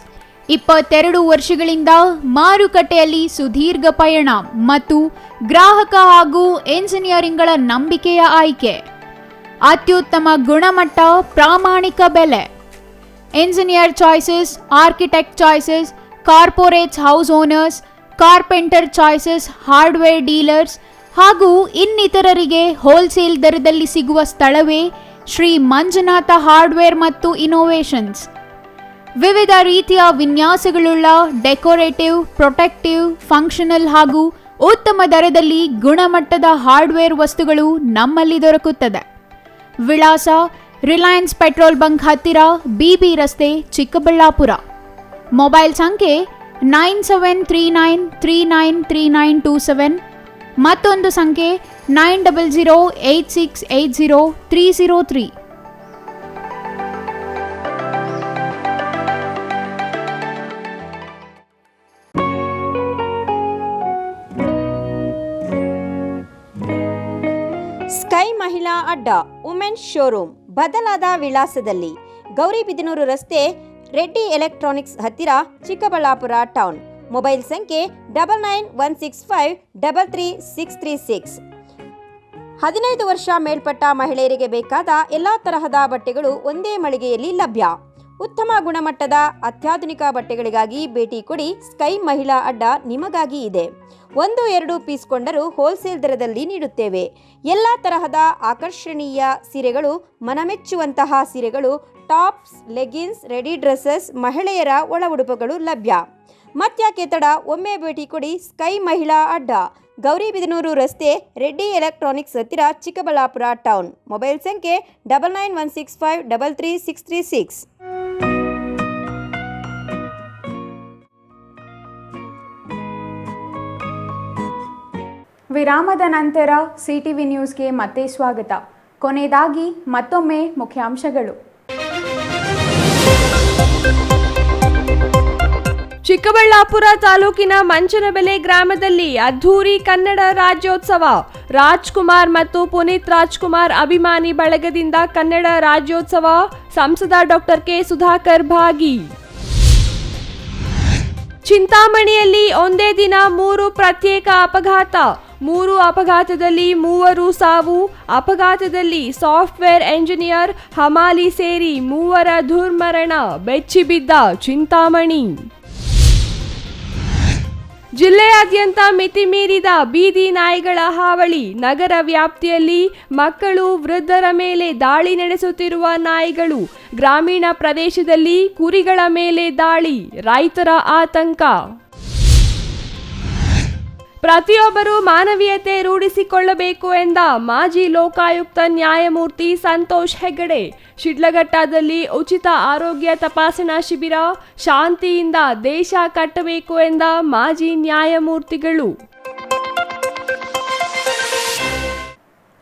22 ವರ್ಷಗಳಿಂದ ಮಾರುಕಟ್ಟೆಯಲ್ಲಿ ಸುದೀರ್ಘ ಪಯಣ ಮತ್ತು ಗ್ರಾಹಕ ಹಾಗೂ ಎಂಜಿನಿಯರಿಂಗ್ಗಳ ನಂಬಿಕೆಯ ಆಯ್ಕೆ. ಅತ್ಯುತ್ತಮ ಗುಣಮಟ್ಟ, ಪ್ರಾಮಾಣಿಕ ಬೆಲೆ. Engineer choices, architect choices, corporates house owners, carpenter choices, hardware dealers ಹಾಗೂ ಇನ್ನಿತರರಿಗೆ ಹೋಲ್ಸೇಲ್ ದರದಲ್ಲಿ ಸಿಗುವ ಸ್ಥಳವೇ ಶ್ರೀ ಮಂಜುನಾಥ ಹಾರ್ಡ್ವೇರ್ ಮತ್ತು ಇನೋವೇಷನ್ಸ್. ವಿವಿಧ ರೀತಿಯ ವಿನ್ಯಾಸಗಳುಳ್ಳ ಡೆಕೋರೇಟಿವ್, ಪ್ರೊಟೆಕ್ಟಿವ್, ಫಂಕ್ಷನಲ್ ಹಾಗೂ ಉತ್ತಮ ದರದಲ್ಲಿ ಗುಣಮಟ್ಟದ ಹಾರ್ಡ್ವೇರ್ ವಸ್ತುಗಳು ನಮ್ಮಲ್ಲಿ ದೊರಕುತ್ತದೆ. ವಿಳಾಸ: ರಿಲಯನ್ಸ್ ಪೆಟ್ರೋಲ್ ಬಂಕ್ ಹತ್ತಿರ, ಬಿಬಿ ರಸ್ತೆ, ಚಿಕ್ಕಬಳ್ಳಾಪುರ. ಮೊಬೈಲ್ ಸಂಖ್ಯೆ 9739393927. ಮತ್ತೊಂದು ಸಂಖ್ಯೆ 9008680303. ಸ್ಕೈ ಮಹಿಳಾ ಅಡ್ಡ ವುಮೆನ್ಸ್ ಶೋರೂಮ್ ಬದಲಾದ ವಿಳಾಸದಲ್ಲಿ, ಗೌರಿಬಿದನೂರು ರಸ್ತೆ, ರೆಡ್ಡಿ ಎಲೆಕ್ಟ್ರಾನಿಕ್ಸ್ ಹತ್ತಿರ, ಚಿಕ್ಕಬಳ್ಳಾಪುರ ಟೌನ್. ಮೊಬೈಲ್ ಸಂಖ್ಯೆ 9916533636. 15 ವರ್ಷ ಮೇಲ್ಪಟ್ಟ ಮಹಿಳೆಯರಿಗೆ ಬೇಕಾದ ಎಲ್ಲ ತರಹದ ಬಟ್ಟೆಗಳು ಒಂದೇ ಮಳಿಗೆಯಲ್ಲಿ ಲಭ್ಯ. ಉತ್ತಮ ಗುಣಮಟ್ಟದ ಅತ್ಯಾಧುನಿಕ ಬಟ್ಟೆಗಳಿಗಾಗಿ ಭೇಟಿ ಕೊಡಿ. ಸ್ಕೈ ಮಹಿಳಾ ಅಡ್ಡ ನಿಮಗಾಗಿ ಇದೆ. 1-2 ಪೀಸ್ ಕೊಂಡರೂ ಹೋಲ್ಸೇಲ್ ದರದಲ್ಲಿ ನೀಡುತ್ತೇವೆ. ಎಲ್ಲ ತರಹದ ಆಕರ್ಷಣೀಯ ಸೀರೆಗಳು, ಮನಮೆಚ್ಚುವಂತಹ ಸೀರೆಗಳು, ಟಾಪ್ಸ್, ಲೆಗಿನ್ಸ್, ರೆಡಿ ಡ್ರೆಸ್ಸಸ್, ಮಹಿಳೆಯರ ಒಳ ಉಡುಪುಗಳು ಲಭ್ಯ. ಮತ್ಯಾಕೆ ತಡ, ಒಮ್ಮೆ ಭೇಟಿ ಕೊಡಿ. ಸ್ಕೈ ಮಹಿಳಾ ಅಡ್ಡ, ಗೌರಿಬಿದನೂರು ರಸ್ತೆ, ರೆಡ್ಡಿ ಎಲೆಕ್ಟ್ರಾನಿಕ್ಸ್ ಹತ್ತಿರ, ಚಿಕ್ಕಬಳ್ಳಾಪುರ ಟೌನ್. ಮೊಬೈಲ್ ಸಂಖ್ಯೆ 9916533636. ವಿರಾಮದ ನಂತರ ಸಿಟಿವಿ ನ್ಯೂಸ್ಗೆ ಮತ್ತೆ ಸ್ವಾಗತ. ಕೊನೆಯದಾಗಿ ಮತ್ತೊಮ್ಮೆ ಮುಖ್ಯಾಂಶಗಳು. ಚಿಕ್ಕಬಳ್ಳಾಪುರ ತಾಲೂಕಿನ ಮಂಚನಬೆಲೆ ಗ್ರಾಮದಲ್ಲಿ ಅದ್ಧೂರಿ ಕನ್ನಡ ರಾಜ್ಯೋತ್ಸವ. ರಾಜ್ಕುಮಾರ್ ಮತ್ತು ಪುನೀತ್ ರಾಜ್ಕುಮಾರ್ ಅಭಿಮಾನಿ ಬಳಗದಿಂದ ಕನ್ನಡ ರಾಜ್ಯೋತ್ಸವ. ಸಂಸದ ಡಾಕ್ಟರ್ ಕೆ ಸುಧಾಕರ್ ಭಾಗಿ. ಚಿಂತಾಮಣಿಯಲ್ಲಿ ಒಂದೇ ದಿನ 3 ಪ್ರತ್ಯೇಕ ಅಪಘಾತ. 3 ಅಪಘಾತದಲ್ಲಿ 3 ಸಾವು. ಅಪಘಾತದಲ್ಲಿ ಸಾಫ್ಟ್ವೇರ್ ಎಂಜಿನಿಯರ್, ಹಮಾಲಿ ಸೇರಿ 3 ದುರ್ಮರಣ. ಬೆಚ್ಚಿಬಿದ್ದ ಚಿಂತಾಮಣಿ. ಜಿಲ್ಲೆಯಾದ್ಯಂತ ಮಿತಿ ಮೀರಿದ ಬೀದಿ ನಾಯಿಗಳ ಹಾವಳಿ. ನಗರ ವ್ಯಾಪ್ತಿಯಲ್ಲಿ ಮಕ್ಕಳು, ವೃದ್ಧರ ಮೇಲೆ ದಾಳಿ ನಡೆಸುತ್ತಿರುವ ನಾಯಿಗಳು. ಗ್ರಾಮೀಣ ಪ್ರದೇಶದಲ್ಲಿ ಕುರಿಗಳ ಮೇಲೆ ದಾಳಿ. ರೈತರ ಆತಂಕ. ಪ್ರತಿಯೊಬ್ಬರೂ ಮಾನವೀಯತೆ ರೂಢಿಸಿಕೊಳ್ಳಬೇಕು ಎಂದ ಮಾಜಿ ಲೋಕಾಯುಕ್ತ ನ್ಯಾಯಮೂರ್ತಿ ಸಂತೋಷ್ ಹೆಗಡೆ. ಶಿಡ್ಲಘಟ್ಟದಲ್ಲಿ ಉಚಿತ ಆರೋಗ್ಯ ತಪಾಸಣಾ ಶಿಬಿರ. ಶಾಂತಿಯಿಂದ ದೇಶ ಕಟ್ಟಬೇಕು ಎಂದ ಮಾಜಿ ನ್ಯಾಯಮೂರ್ತಿಗಳು.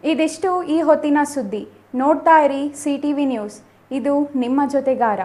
ಇದಿಷ್ಟು ಈ ಹೊತ್ತಿನ ಸುದ್ದಿ. ನೋಡ್ತಾ ಇರಿ ಸಿಟಿವಿ ನ್ಯೂಸ್, ಇದು ನಿಮ್ಮ ಜೊತೆಗಾರ.